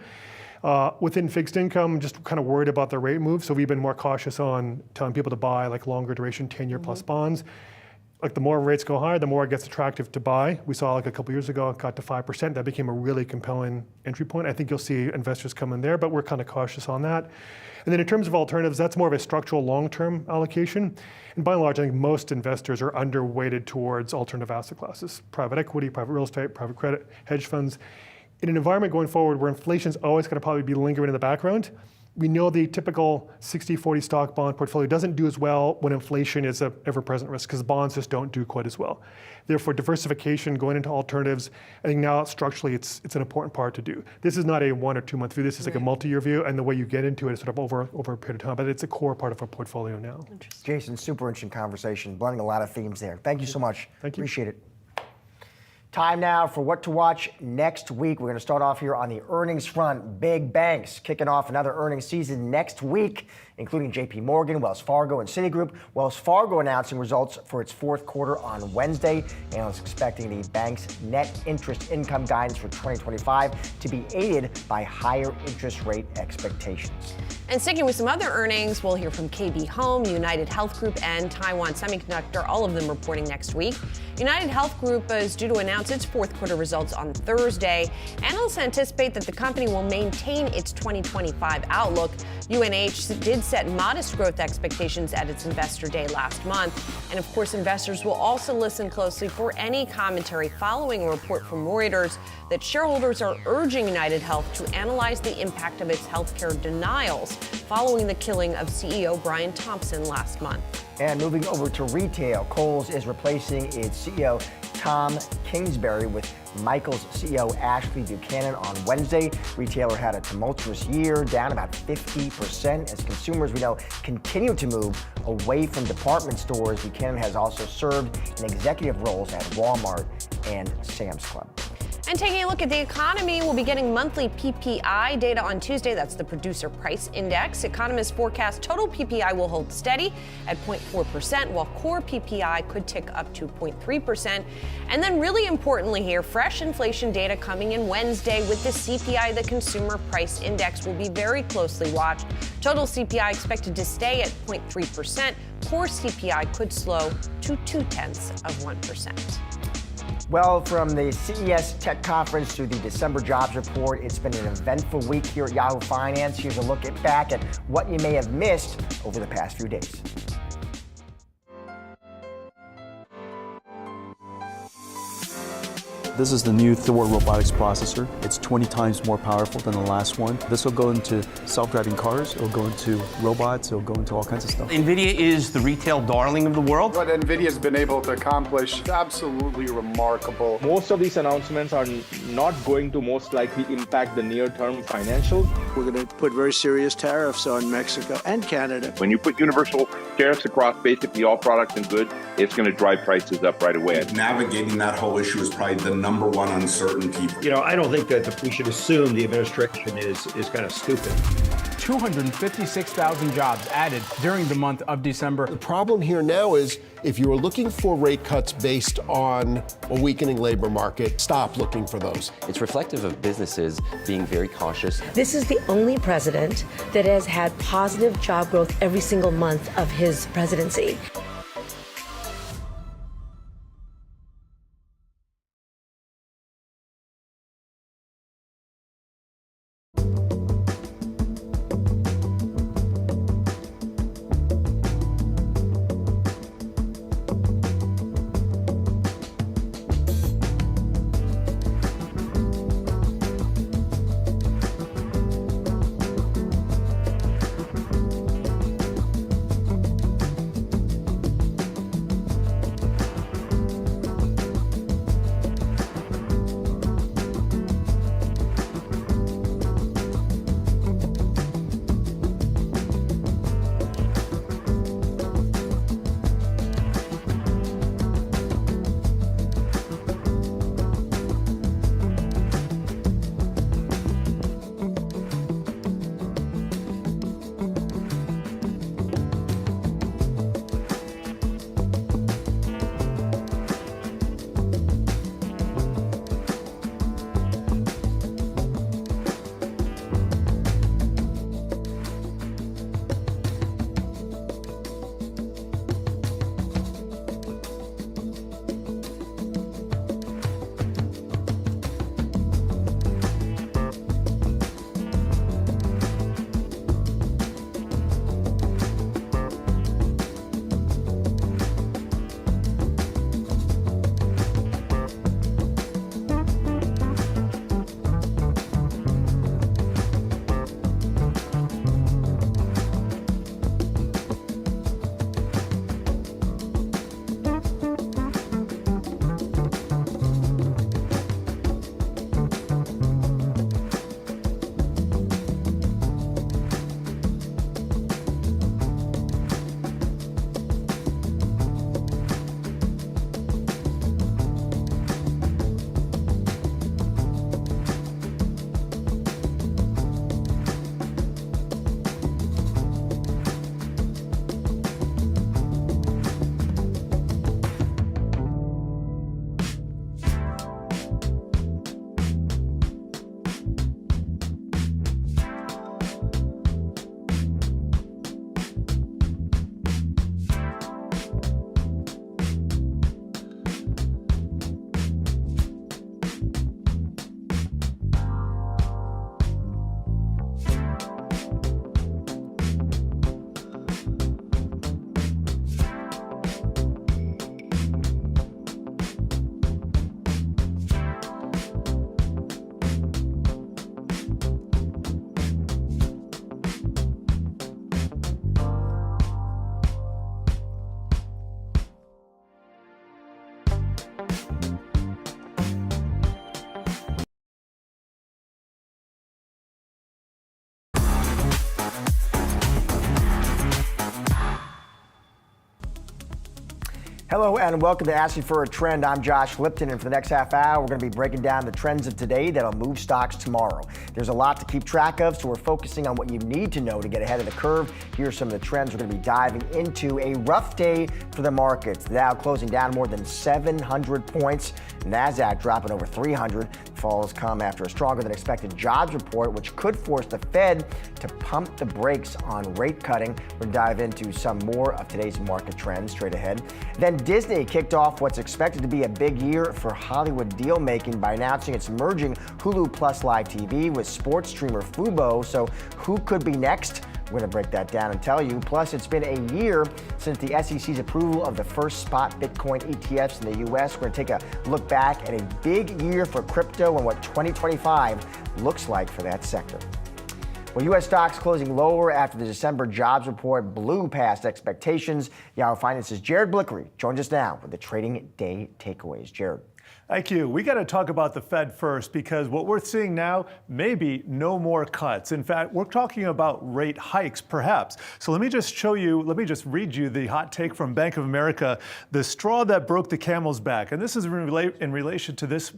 Within fixed income, just kind of worried about the rate move. So we've been more cautious on telling people to buy like longer duration 10-year plus bonds. Like the more rates go higher, the more it gets attractive to buy. We saw like a couple years ago, it got to 5%. That became a really compelling entry point. I think you'll see investors come in there, but we're kind of cautious on that. And then in terms of alternatives, that's more of a structural long-term allocation. And by and large, I think most investors are underweighted towards alternative asset classes, private equity, private real estate, private credit, hedge funds. In an environment going forward where inflation is always going to probably be lingering in the background, we know the typical 60-40 stock bond portfolio doesn't do as well when inflation is an ever-present risk because bonds just don't do quite as well. Therefore, diversification going into alternatives, I think now structurally it's an important part to do. This is not a 1 or 2 month view. This is like a multi-year view, and the way you get into it is sort of over a period of time. But it's a core part of our portfolio now. Jason, super interesting conversation, blending a lot of themes there. Thank you so much. Thank you. Appreciate it. Time now for what to watch next week. We're going to start off here on the earnings front. Big banks kicking off another earnings season next week, including JP Morgan, Wells Fargo, and Citigroup. Wells Fargo announcing results for its fourth quarter on Wednesday. Analysts expecting the bank's net interest income guidance for 2025 to be aided by higher interest rate expectations. And sticking with some other earnings, we'll hear from KB Home, United Health Group, and Taiwan Semiconductor, all of them reporting next week. United Health Group is due to announce its fourth quarter results on Thursday. Analysts anticipate that the company will maintain its 2025 outlook. UNH did set modest growth expectations at its investor day last month. And of course, investors will also listen closely for any commentary following a report from Reuters that shareholders are urging United Health to analyze the impact of its healthcare denials following the killing of CEO Brian Thompson last month. And moving over to retail, Kohl's is replacing its CEO Tom Kingsbury with Michael's CEO Ashley Buchanan on Wednesday. Retailer had a tumultuous year, down about 50% as consumers, we know, continue to move away from department stores. Buchanan has also served in executive roles at Walmart and Sam's Club. And taking a look at the economy, we'll be getting monthly PPI data on Tuesday. That's the Producer Price Index. Economists forecast total PPI will hold steady at 0.4%, while core PPI could tick up to 0.3%. And then really importantly here, fresh inflation data coming in Wednesday with the CPI, the Consumer Price Index, will be very closely watched. Total CPI expected to stay at 0.3%. Core CPI could slow to 0.2%. Well, from the CES Tech Conference to the December jobs report, it's been an eventful week here at Yahoo Finance. Here's a look back at what you may have missed over the past few days. This is the new Thor robotics processor. It's 20 times more powerful than the last one. This will go into self-driving cars, it'll go into robots, it'll go into all kinds of stuff. NVIDIA is the retail darling of the world. What NVIDIA's been able to accomplish is absolutely remarkable. Most of these announcements are not going to most likely impact the near-term financials. We're going to put very serious tariffs on Mexico and Canada. When you put universal tariffs across basically all products and goods, it's going to drive prices up right away. Navigating that whole issue is probably the number one uncertainty. I don't think that we should assume the administration is kind of stupid. 256,000 jobs added during the month of December. The problem here now is if you are looking for rate cuts based on a weakening labor market, stop looking for those. It's reflective of businesses being very cautious. This is the only president that has had positive job growth every single month of his presidency. Hello and welcome to Asking for a Trend. I'm Josh Lipton, and for the next half hour, we're going to be breaking down the trends of today that'll move stocks tomorrow. There's a lot to keep track of, so we're focusing on what you need to know to get ahead of the curve. Here are some of the trends we're going to be diving into. A rough day for the markets. The Dow closing down more than 700 points. Nasdaq dropping over 300. Falls come after a stronger than expected jobs report, which could force the Fed to pump the brakes on rate cutting. We're going to dive into some more of today's market trends straight ahead. Then Disney kicked off what's expected to be a big year for Hollywood deal making by announcing it's merging Hulu Plus Live TV with sports streamer Fubo. So who could be next? We're going to break that down and tell you. Plus, it's been a year since the SEC's approval of the first spot Bitcoin ETFs in the U.S. We're going to take a look back at a big year for crypto and what 2025 looks like for that sector. Well, U.S. stocks closing lower after the December jobs report blew past expectations. Yahoo Finance's Jared Blickery joins us now with the trading day takeaways. Jared. Thank you. We got to talk about the Fed first, because what we're seeing now may be no more cuts. In fact, we're talking about rate hikes, perhaps. So let me just read you the hot take from Bank of America, the straw that broke the camel's back. And this is in relation to this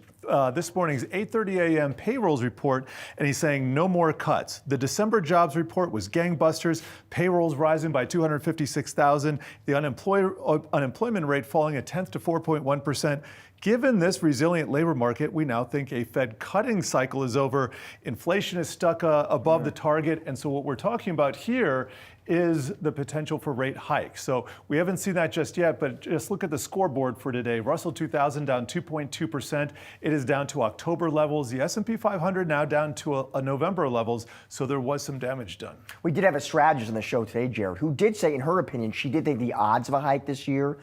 morning's 8:30 a.m. payrolls report, and he's saying no more cuts. The December jobs report was gangbusters, payrolls rising by 256,000, the unemployment rate falling a tenth to 4.1%. Given this resilient labor market, we now think a Fed cutting cycle is over. Inflation is stuck above the target. And so what we're talking about here is the potential for rate hikes. So we haven't seen that just yet, but just look at the scoreboard for today. Russell 2000 down 2.2%. It is down to October levels. The S&P 500 now down to a November levels. So there was some damage done. We did have a strategist on the show today, Jared, who did say, in her opinion, she did think the odds of a hike this year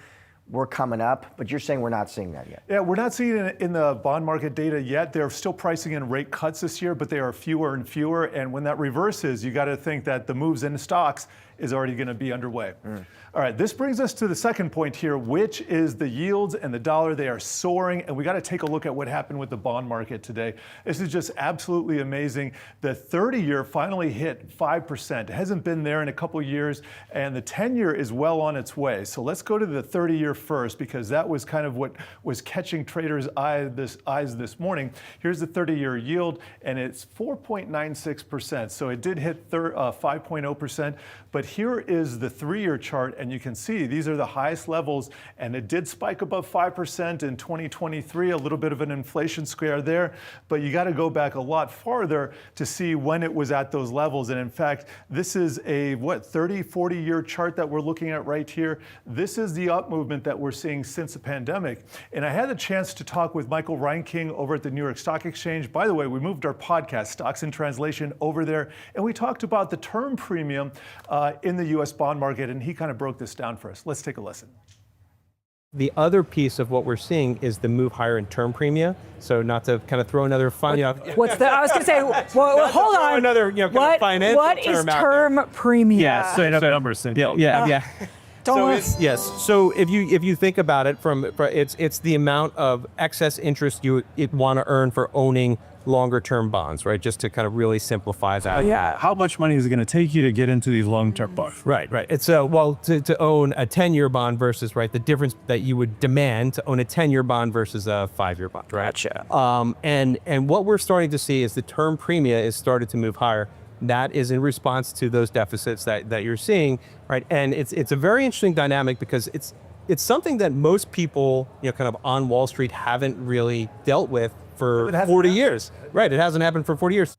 were coming up, but you're saying we're not seeing that yet. Yeah, we're not seeing it in the bond market data yet. They're still pricing in rate cuts this year, but they are fewer and fewer. And when that reverses, you got to think that the moves in stocks is already going to be underway. All right, this brings us to the second point here, which is the yields and the dollar. They are soaring, and we got to take a look at what happened with the bond market today. This is just absolutely amazing. The 30-year finally hit 5%. It hasn't been there in a couple of years, and the 10-year is well on its way. So let's go to the 30-year first, because that was kind of what was catching traders' eyes this morning. Here's the 30-year yield, and it's 4.96%. So it did hit 5.0%, but here is the 3-year chart, and you can see these are the highest levels, and it did spike above 5% in 2023, a little bit of an inflation scare there, but you got to go back a lot farther to see when it was at those levels. And in fact, this is a 30, 40-year chart that we're looking at right here. This is the up movement that we're seeing since the pandemic. And I had the chance to talk with Michael Reinking over at the New York Stock Exchange. By the way, we moved our podcast, Stocks in Translation, over there, and we talked about the term premium in the U.S. bond market, and he kind of broke this down for us. Let's take a listen. The other piece of what we're seeing is the move higher in term premia. So not to kind of throw another fun, what's the? I was going to say, well, hold on. Another, what is term premium? Yeah, so numbers. Yeah. So if you think about it, it's the amount of excess interest you want to earn for owning longer term bonds, right? Just to kind of really simplify that. Yeah. How much money is it going to take you to get into these long term bonds? Right. It's to own a 10-year bond versus, right, the difference that you would demand to own a 10-year bond versus a 5-year bond, right? Gotcha. And what we're starting to see is the term premia is started to move higher. That is in response to those deficits that you're seeing, right? And it's a very interesting dynamic, because it's something that most people, kind of on Wall Street haven't really dealt with for 40 years. Right, it hasn't happened for 40 years.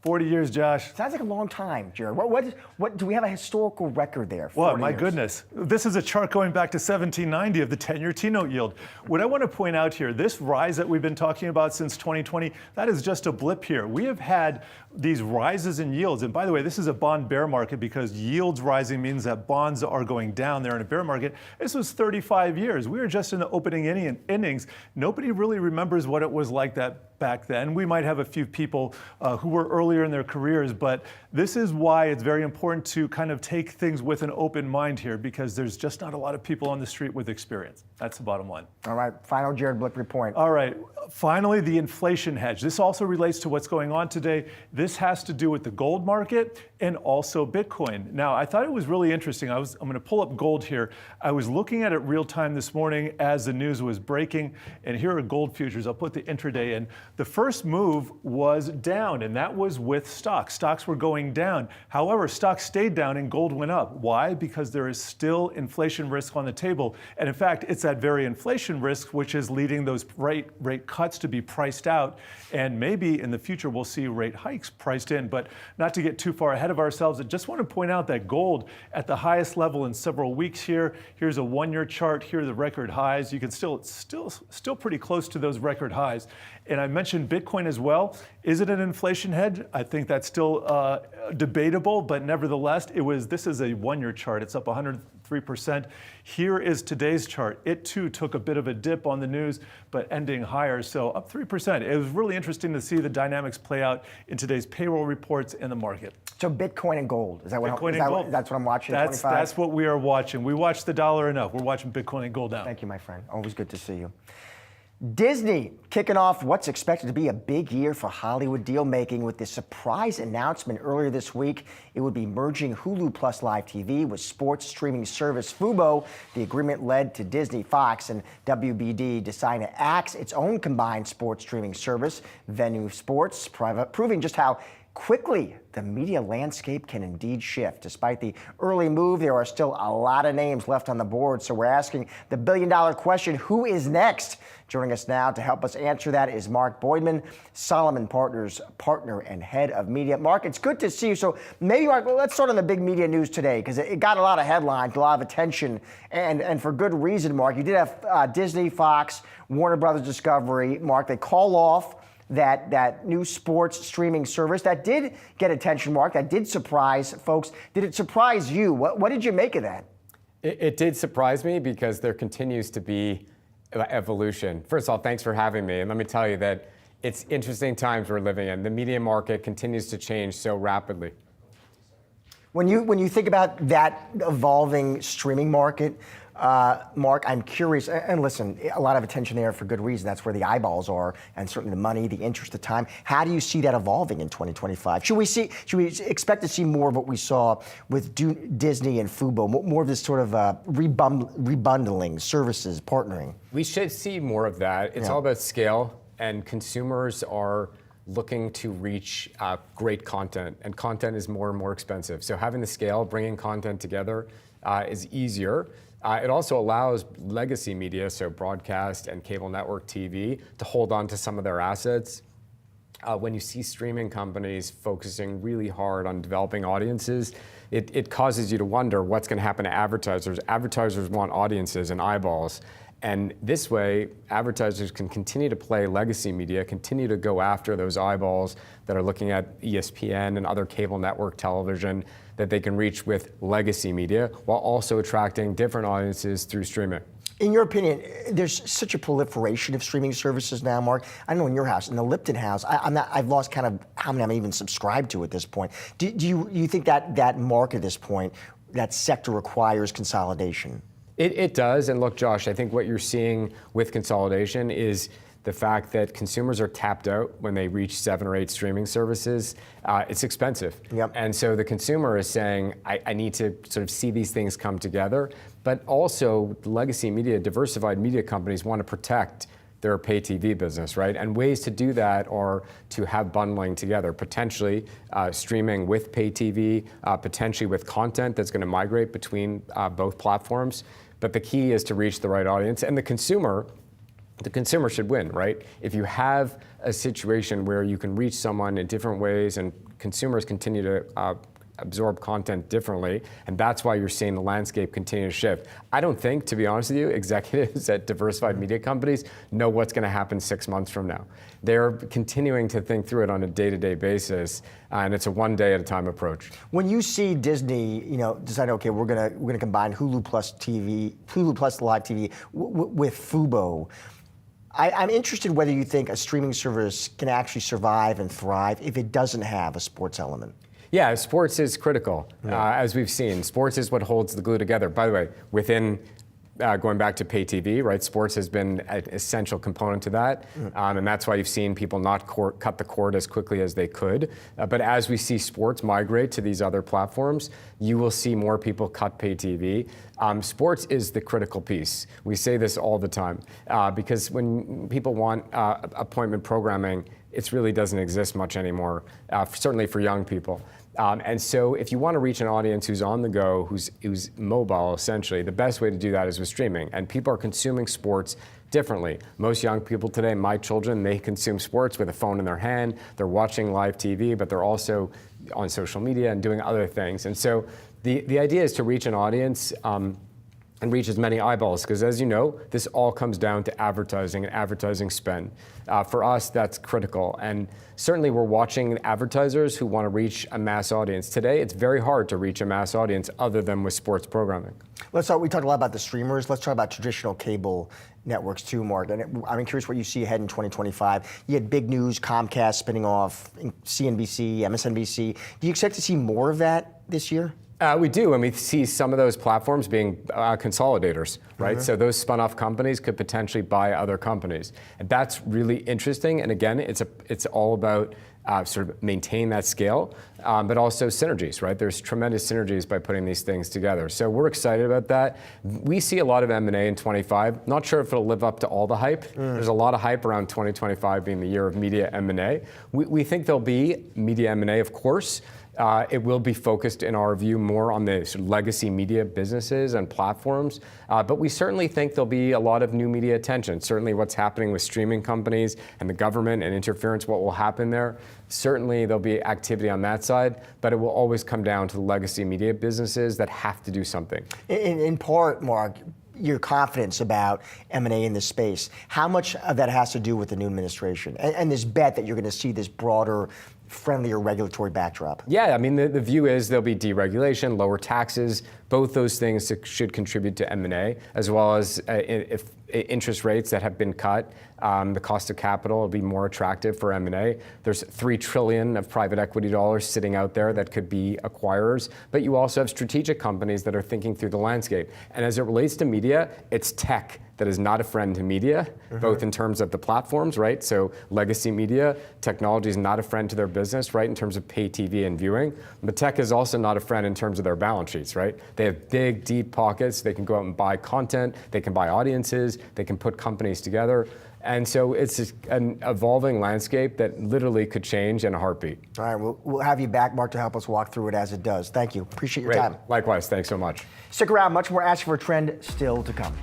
40 years, Josh. Sounds like a long time, Jared. What do we have a historical record there? Well, my goodness. This is a chart going back to 1790 of the 10-year T-note yield. What I want to point out here, this rise that we've been talking about since 2020, that is just a blip here. We have had these rises in yields. And by the way, this is a bond bear market, because yields rising means that bonds are going down. They're in a bear market. This was 35 years. We were just in the opening innings. Nobody really remembers what it was like that back then. We might have a few people who were earlier in their careers, but this is why it's very important to kind of take things with an open mind here, because there's just not a lot of people on the street with experience. That's the bottom line. All right, final Jared Blick report. All right, finally, the inflation hedge. This also relates to what's going on today. This has to do with the gold market and also Bitcoin. Now, I thought it was really interesting. I'm going to pull up gold here. I was looking at it real time this morning as the news was breaking, and here are gold futures. I'll put the intraday in. The first move was down, and that was with stocks. Stocks were going down. However, stocks stayed down and gold went up. Why? Because there is still inflation risk on the table. And in fact, it's that very inflation risk which is leading those rate cuts to be priced out. And maybe in the future we'll see rate hikes priced in. But not to get too far ahead of ourselves, I just want to point out that gold at the highest level in several weeks here. Here's a one-year chart. Here are the record highs. You can still pretty close to those record highs. And I mentioned Bitcoin as well. Is it an inflation hedge? I think that's still debatable, but nevertheless, this is a one-year chart. It's up 103%. Here is today's chart. It too took a bit of a dip on the news, but ending higher, so up 3%. It was really interesting to see the dynamics play out in today's payroll reports in the market. So Bitcoin and gold, is that what gold. That's what I'm watching? That's what we are watching. We watch the dollar enough. We're watching Bitcoin and gold now. Thank you, my friend. Always good to see you. Disney kicking off what's expected to be a big year for Hollywood deal making with the surprise announcement earlier this week. It would be merging Hulu Plus Live TV with sports streaming service Fubo. The agreement led to Disney, Fox, and WBD deciding to axe its own combined sports streaming service, Venue Sports, proving just how quickly the media landscape can indeed shift. Despite the early move, there are still a lot of names left on the board. So we're asking the billion-dollar question, who is next? Joining us now to help us answer that is Mark Boydman, Solomon Partners partner and head of media. Mark, it's good to see you. So maybe, Mark, let's start on the big media news today, because it got a lot of headlines, a lot of attention, and for good reason, Mark. You did have Disney, Fox, Warner Brothers Discovery, Mark, they call off that new sports streaming service. That did get attention, Mark. That did surprise folks. Did it surprise you? What did you make of that? It did surprise me, because there continues to be evolution. First of all, thanks for having me. And let me tell you that it's interesting times we're living in. The media market continues to change so rapidly. When you think about that evolving streaming market, Mark, I'm curious, and listen, a lot of attention there for good reason. That's where the eyeballs are, and certainly the money, the interest, the time. How do you see that evolving in 2025? Should we expect to see more of what we saw with Disney and Fubo, more of this sort of rebundling, services, partnering? We should see more of that. It's all about scale, and consumers are looking to reach great content, and content is more and more expensive. So having the scale, bringing content together is easier. It also allows legacy media, so broadcast and cable network TV, to hold on to some of their assets. When you see streaming companies focusing really hard on developing audiences, it causes you to wonder what's going to happen to advertisers. Advertisers want audiences and eyeballs. And this way, advertisers can continue to play legacy media, continue to go after those eyeballs that are looking at ESPN and other cable network television that they can reach with legacy media, while also attracting different audiences through streaming. In your opinion, there's such a proliferation of streaming services now, Mark. I know in your house, in the Lipton house, I've lost kind of how many I'm even subscribed to at this point. Do you think that market at this point, that sector requires consolidation? It does, and look, Josh, I think what you're seeing with consolidation is the fact that consumers are tapped out when they reach 7 or 8 streaming services. It's expensive. Yep. And so the consumer is saying, I need to sort of see these things come together. But also, legacy media, diversified media companies want to protect their pay TV business, right? And ways to do that are to have bundling together, potentially streaming with pay TV, potentially with content that's going to migrate between both platforms. But the key is to reach the right audience, and the consumer should win, right? If you have a situation where you can reach someone in different ways and consumers continue to absorb content differently, and that's why you're seeing the landscape continue to shift. I don't think, to be honest with you, executives at diversified media companies know what's going to happen 6 months from now. They're continuing to think through it on a day-to-day basis, and it's a one day at a time approach. When you see Disney, decide, okay, we're gonna combine Hulu Plus Live TV with Fubo. I'm interested whether you think a streaming service can actually survive and thrive if it doesn't have a sports element. Yeah, sports is critical, as we've seen. Sports is what holds the glue together. By the way, within going back to pay TV, right? Sports has been an essential component to that, and that's why you've seen people not cut the cord as quickly as they could. But as we see sports migrate to these other platforms, you will see more people cut pay TV. Sports is the critical piece. We say this all the time because when people want appointment programming, it really doesn't exist much anymore, certainly for young people. And so if you want to reach an audience who's on the go, who's mobile, essentially, the best way to do that is with streaming. And people are consuming sports differently. Most young people today, my children, they consume sports with a phone in their hand. They're watching live TV, but they're also on social media and doing other things. And so the idea is to reach an audience and reach as many eyeballs, because as you know, this all comes down to advertising and advertising spend. For us, that's critical. And certainly we're watching advertisers who want to reach a mass audience. Today, it's very hard to reach a mass audience other than with sports programming. We talked a lot about the streamers. Let's talk about traditional cable networks too, Mark. And I'm curious what you see ahead in 2025. You had big news, Comcast spinning off CNBC, MSNBC. Do you expect to see more of that this year? We do, and we see some of those platforms being consolidators, right? So those spun off companies could potentially buy other companies. And that's really interesting. And again, it's all about sort of maintain that scale, but also synergies, right? There's tremendous synergies by putting these things together. So we're excited about that. We see a lot of M&A in 25. Not sure if it'll live up to all the hype. There's a lot of hype around 2025 being the year of media M&A. We think there'll be media M&A, of course. It will be focused, in our view, more on the sort of legacy media businesses and platforms. But we certainly think there'll be a lot of new media attention. Certainly what's happening with streaming companies and the government and interference, what will happen there. Certainly there'll be activity on that side, but it will always come down to the legacy media businesses that have to do something. In part, Mark, your confidence about M&A in this space, how much of that has to do with the new administration and this bet that you're going to see this broader, friendlier regulatory backdrop? Yeah, I mean, the view is there'll be deregulation, lower taxes. Both those things should contribute to M&A, as well as if interest rates that have been cut, the cost of capital will be more attractive for M&A. There's $3 trillion of private equity dollars sitting out there that could be acquirers, but you also have strategic companies that are thinking through the landscape. And as it relates to media, it's tech that is not a friend to media, both in terms of the platforms, right? So legacy media, technology is not a friend to their business, right, in terms of pay TV and viewing. But tech is also not a friend in terms of their balance sheets, right? They have big, deep pockets. They can go out and buy content. They can buy audiences. They can put companies together. And so it's an evolving landscape that literally could change in a heartbeat. All right, we'll have you back, Mark, to help us walk through it as it does. Thank you. Appreciate your time. Likewise. Thanks so much. Stick around. Much more Ask for a Trend still to come.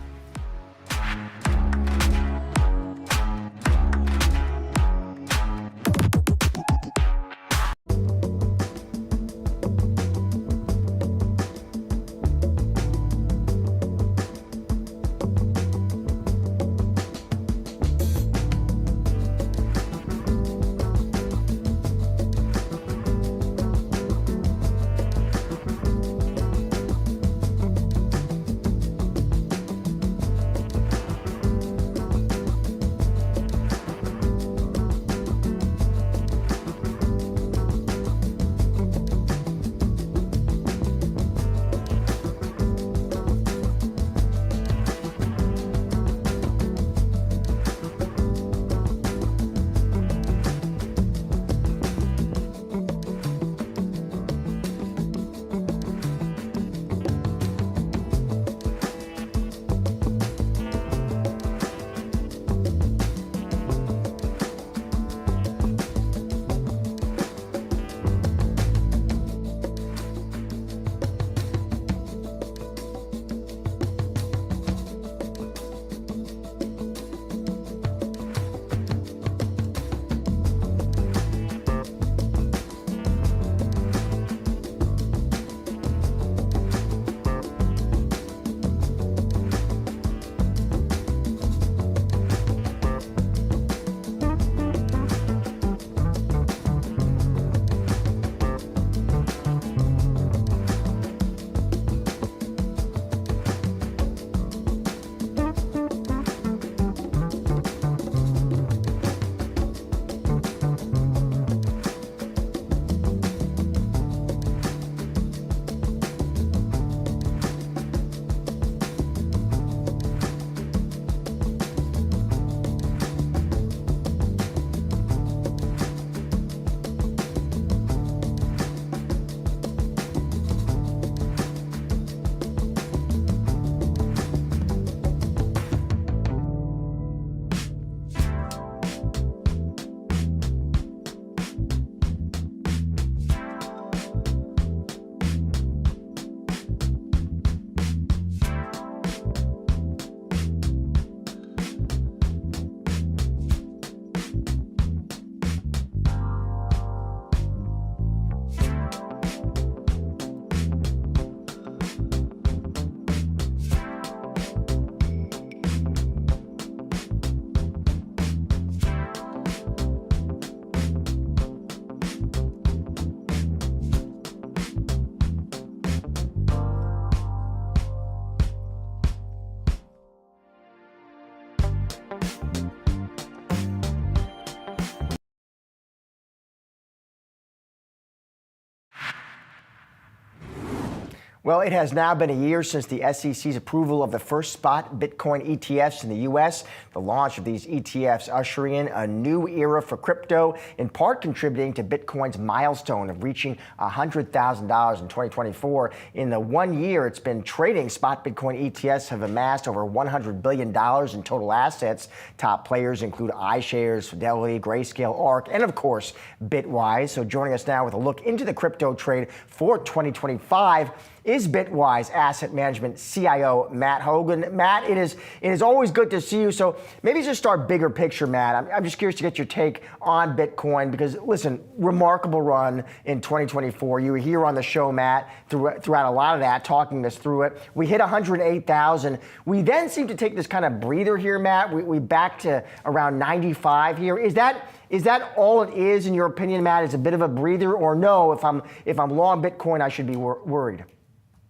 Well, it has now been a year since the SEC's approval of the first spot Bitcoin ETFs in the U.S. The launch of these ETFs ushering in a new era for crypto, in part contributing to Bitcoin's milestone of reaching $100,000 in 2024. In the 1 year it's been trading, spot Bitcoin ETFs have amassed over $100 billion in total assets. Top players include iShares, Fidelity, Grayscale, ARK, and of course, Bitwise. So joining us now with a look into the crypto trade for 2025 is Bitwise Asset Management CIO Matt Hogan. Matt, it is always good to see you. So maybe just start bigger picture, Matt. I'm just curious to get your take on Bitcoin because, listen, remarkable run in 2024. You were here on the show, Matt, throughout a lot of that, talking us through it. We hit 108,000. We then seem to take this kind of breather here, Matt. We back to around 95 here. Is that all it is in your opinion, Matt? Is a bit of a breather, or no? If I'm long Bitcoin, I should be worried.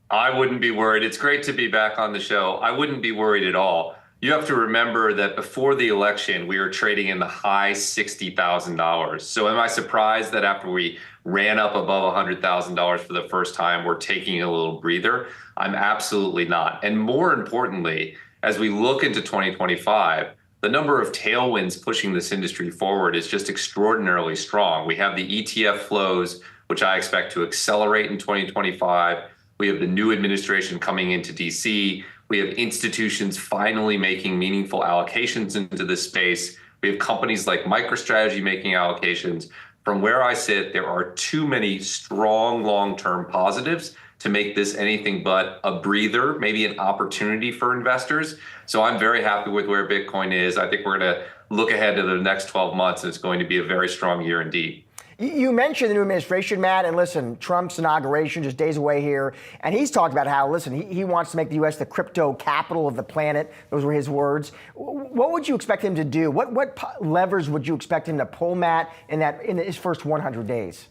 I wouldn't be worried. It's great to be back on the show. I wouldn't be worried at all. You have to remember that before the election, we were trading in the high $60,000. So am I surprised that after we ran up above $100,000 for the first time, we're taking a little breather? I'm absolutely not. And more importantly, as we look into 2025, the number of tailwinds pushing this industry forward is just extraordinarily strong. We have the ETF flows, which I expect to accelerate in 2025. We have the new administration coming into DC. We have institutions finally making meaningful allocations into this space. We have companies like MicroStrategy making allocations. From where I sit, there are too many strong long-term positives to make this anything but a breather, maybe an opportunity for investors. So I'm very happy with where Bitcoin is. I think we're going to look ahead to the next 12 months, and it's going to be a very strong year indeed. You mentioned the new administration, Matt, and listen, Trump's inauguration just days away here, and he's talked about how, listen, he wants to make the U.S. the crypto capital of the planet. Those were his words. What would you expect him to do? What levers would you expect him to pull, Matt, in his first 100 days?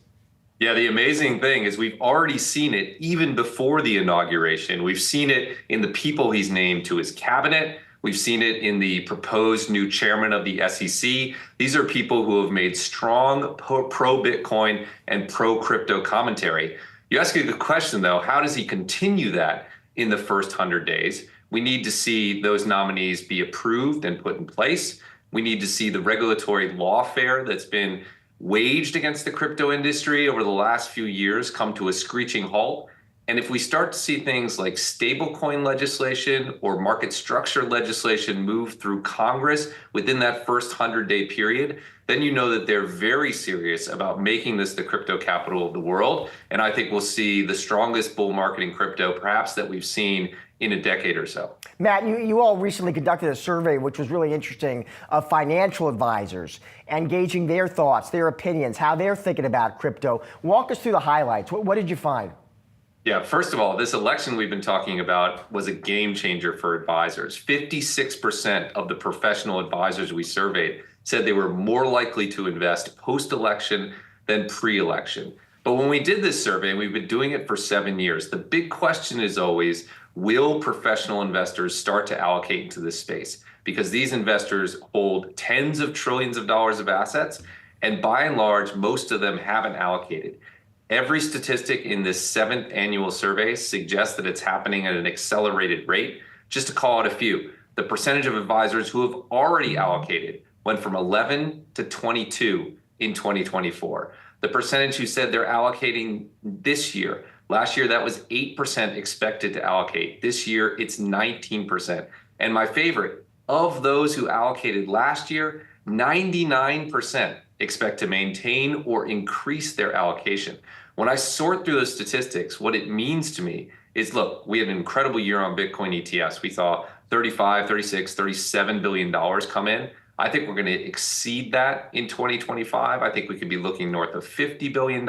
Yeah, the amazing thing is we've already seen it even before the inauguration. We've seen it in the people he's named to his cabinet. We've seen it in the proposed new chairman of the SEC. These are people who have made strong pro-Bitcoin and pro-crypto commentary. You ask a good question, though. How does he continue that in the first 100 days? We need to see those nominees be approved and put in place. We need to see the regulatory lawfare that's been waged against the crypto industry over the last few years come to a screeching halt. And if we start to see things like stablecoin legislation or market structure legislation move through Congress within that first 100-day period, then you know that they're very serious about making this the crypto capital of the world. And I think we'll see the strongest bull market in crypto, perhaps that we've seen in a decade or so. Matt, you all recently conducted a survey, which was really interesting, of financial advisors and gauging their thoughts, their opinions, how they're thinking about crypto. Walk us through the highlights. What did you find? Yeah, first of all, this election we've been talking about was a game changer for advisors. 56% of the professional advisors we surveyed said they were more likely to invest post-election than pre-election. But when we did this survey, and we've been doing it for 7 years, the big question is always, will professional investors start to allocate into this space? Because these investors hold tens of trillions of dollars of assets, and by and large, most of them haven't allocated. Every statistic in this 7th annual survey suggests that it's happening at an accelerated rate. Just to call out a few, the percentage of advisors who have already allocated went from 11 to 22 in 2024. The percentage who said they're allocating this year, last year that was 8% expected to allocate. This year it's 19%. And my favorite, of those who allocated last year, 99% expect to maintain or increase their allocation. When I sort through those statistics, what it means to me is, look, we had an incredible year on Bitcoin ETFs. We saw 35, 36, $37 billion come in. I think we're going to exceed that in 2025. I think we could be looking north of $50 billion,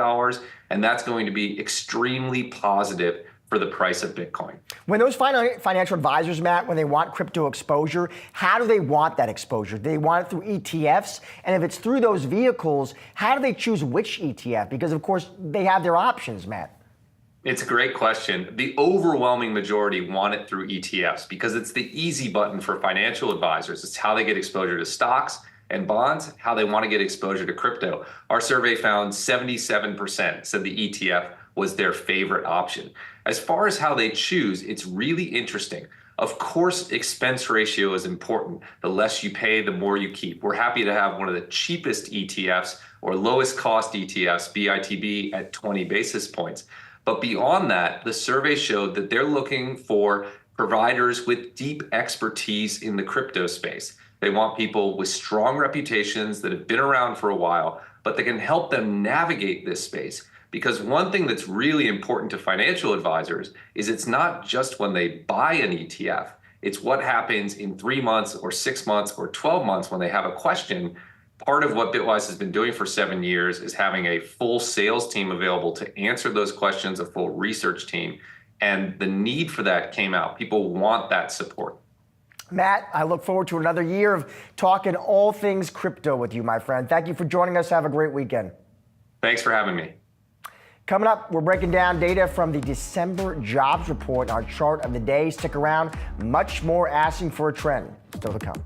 and that's going to be extremely positive for the price of Bitcoin. When those financial advisors, Matt, when they want crypto exposure, how do they want that exposure? Do they want it through ETFs? And if it's through those vehicles, how do they choose which ETF? Because, of course, they have their options, Matt. It's a great question. The overwhelming majority want it through ETFs because it's the easy button for financial advisors. It's how they get exposure to stocks and bonds, how they want to get exposure to crypto. Our survey found 77% said the ETF was their favorite option. As far as how they choose, it's really interesting. Of course, expense ratio is important. The less you pay, the more you keep. We're happy to have one of the cheapest ETFs or lowest cost ETFs, BITB, at 20 basis points. But beyond that, the survey showed that they're looking for providers with deep expertise in the crypto space. They want people with strong reputations that have been around for a while, but that can help them navigate this space. Because one thing that's really important to financial advisors is it's not just when they buy an ETF, it's what happens in 3 months or 6 months or 12 months when they have a question. Part of what Bitwise has been doing for 7 years is having a full sales team available to answer those questions, a full research team. And the need for that came out. People want that support. Matt, I look forward to another year of talking all things crypto with you, my friend. Thank you for joining us. Have a great weekend. Thanks for having me. Coming up, we're breaking down data from the December jobs report, our chart of the day. Stick around. Much more asking for a trend still to come.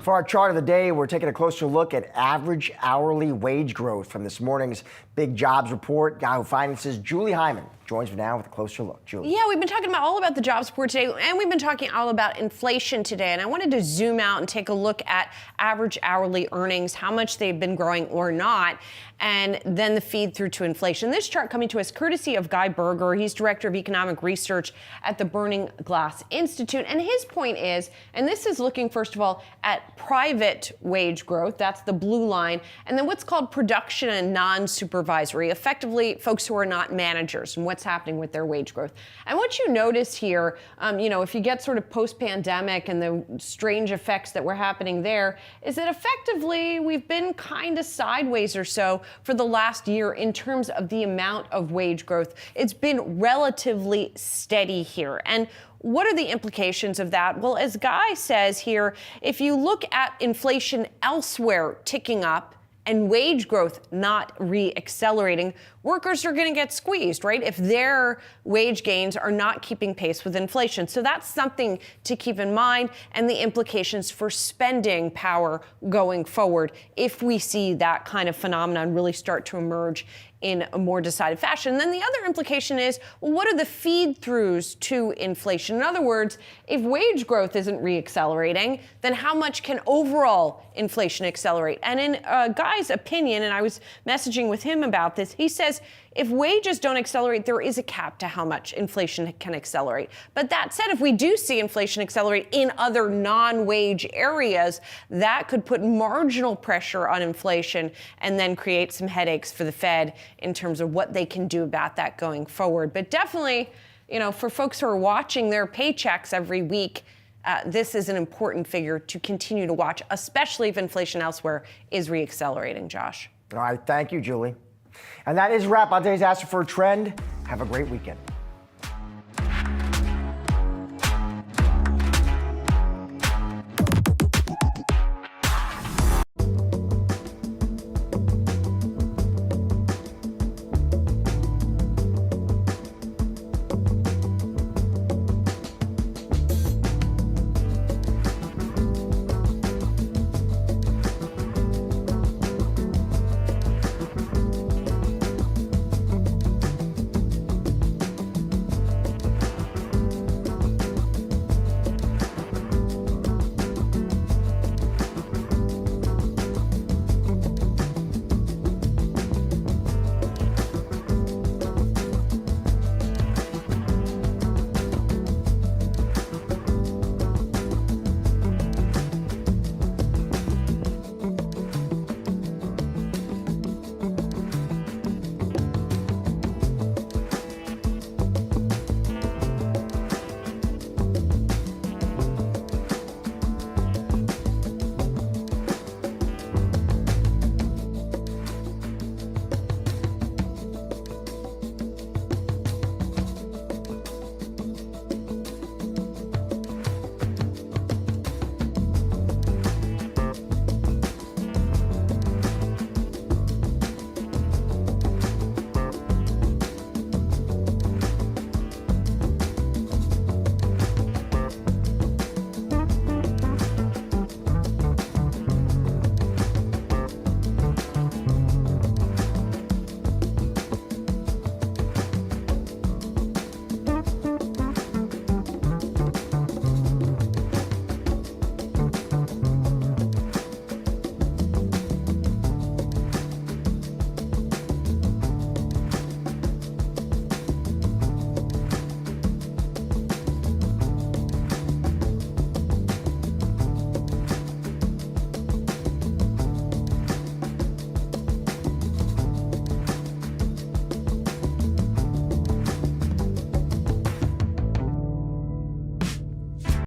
For our chart of the day, we're taking a closer look at average hourly wage growth from this morning's big jobs report. Yahoo Finance's Julie Hyman joins me now with a closer look. Julie. Yeah, we've been talking all about the jobs report today, and we've been talking all about inflation today. And I wanted to zoom out and take a look at average hourly earnings, how much they've been growing or not. and then the feed through to inflation. This chart coming to us courtesy of Guy Berger. He's Director of Economic Research at the Burning Glass Institute. And his point is, and this is looking, first of all, at private wage growth. That's the blue line. And then what's called production and non-supervisory, effectively folks who are not managers, and what's happening with their wage growth. And what you notice here, if you get sort of post-pandemic and the strange effects that were happening there, is that effectively we've been kind of sideways or so for the last year in terms of the amount of wage growth. It's been relatively steady here. And what are the implications of that? Well, as Guy says here, if you look at inflation elsewhere ticking up and wage growth not re-accelerating, workers are going to get squeezed, right? If their wage gains are not keeping pace with inflation. So that's something to keep in mind, and the implications for spending power going forward if we see that kind of phenomenon really start to emerge in a more decided fashion. And then the other implication is, well, what are the feed-throughs to inflation? In other words, if wage growth isn't re-accelerating, then how much can overall inflation accelerate? And in Guy's opinion, and I was messaging with him about this, he says if wages don't accelerate, there is a cap to how much inflation can accelerate. But that said, if we do see inflation accelerate in other non-wage areas, that could put marginal pressure on inflation and then create some headaches for the Fed in terms of what they can do about that going forward. But definitely, for folks who are watching their paychecks every week, this is an important figure to continue to watch, especially if inflation elsewhere is re-accelerating, Josh. All right, thank you, Julie. And that is a wrap on today's Ask for a Trend. Have a great weekend.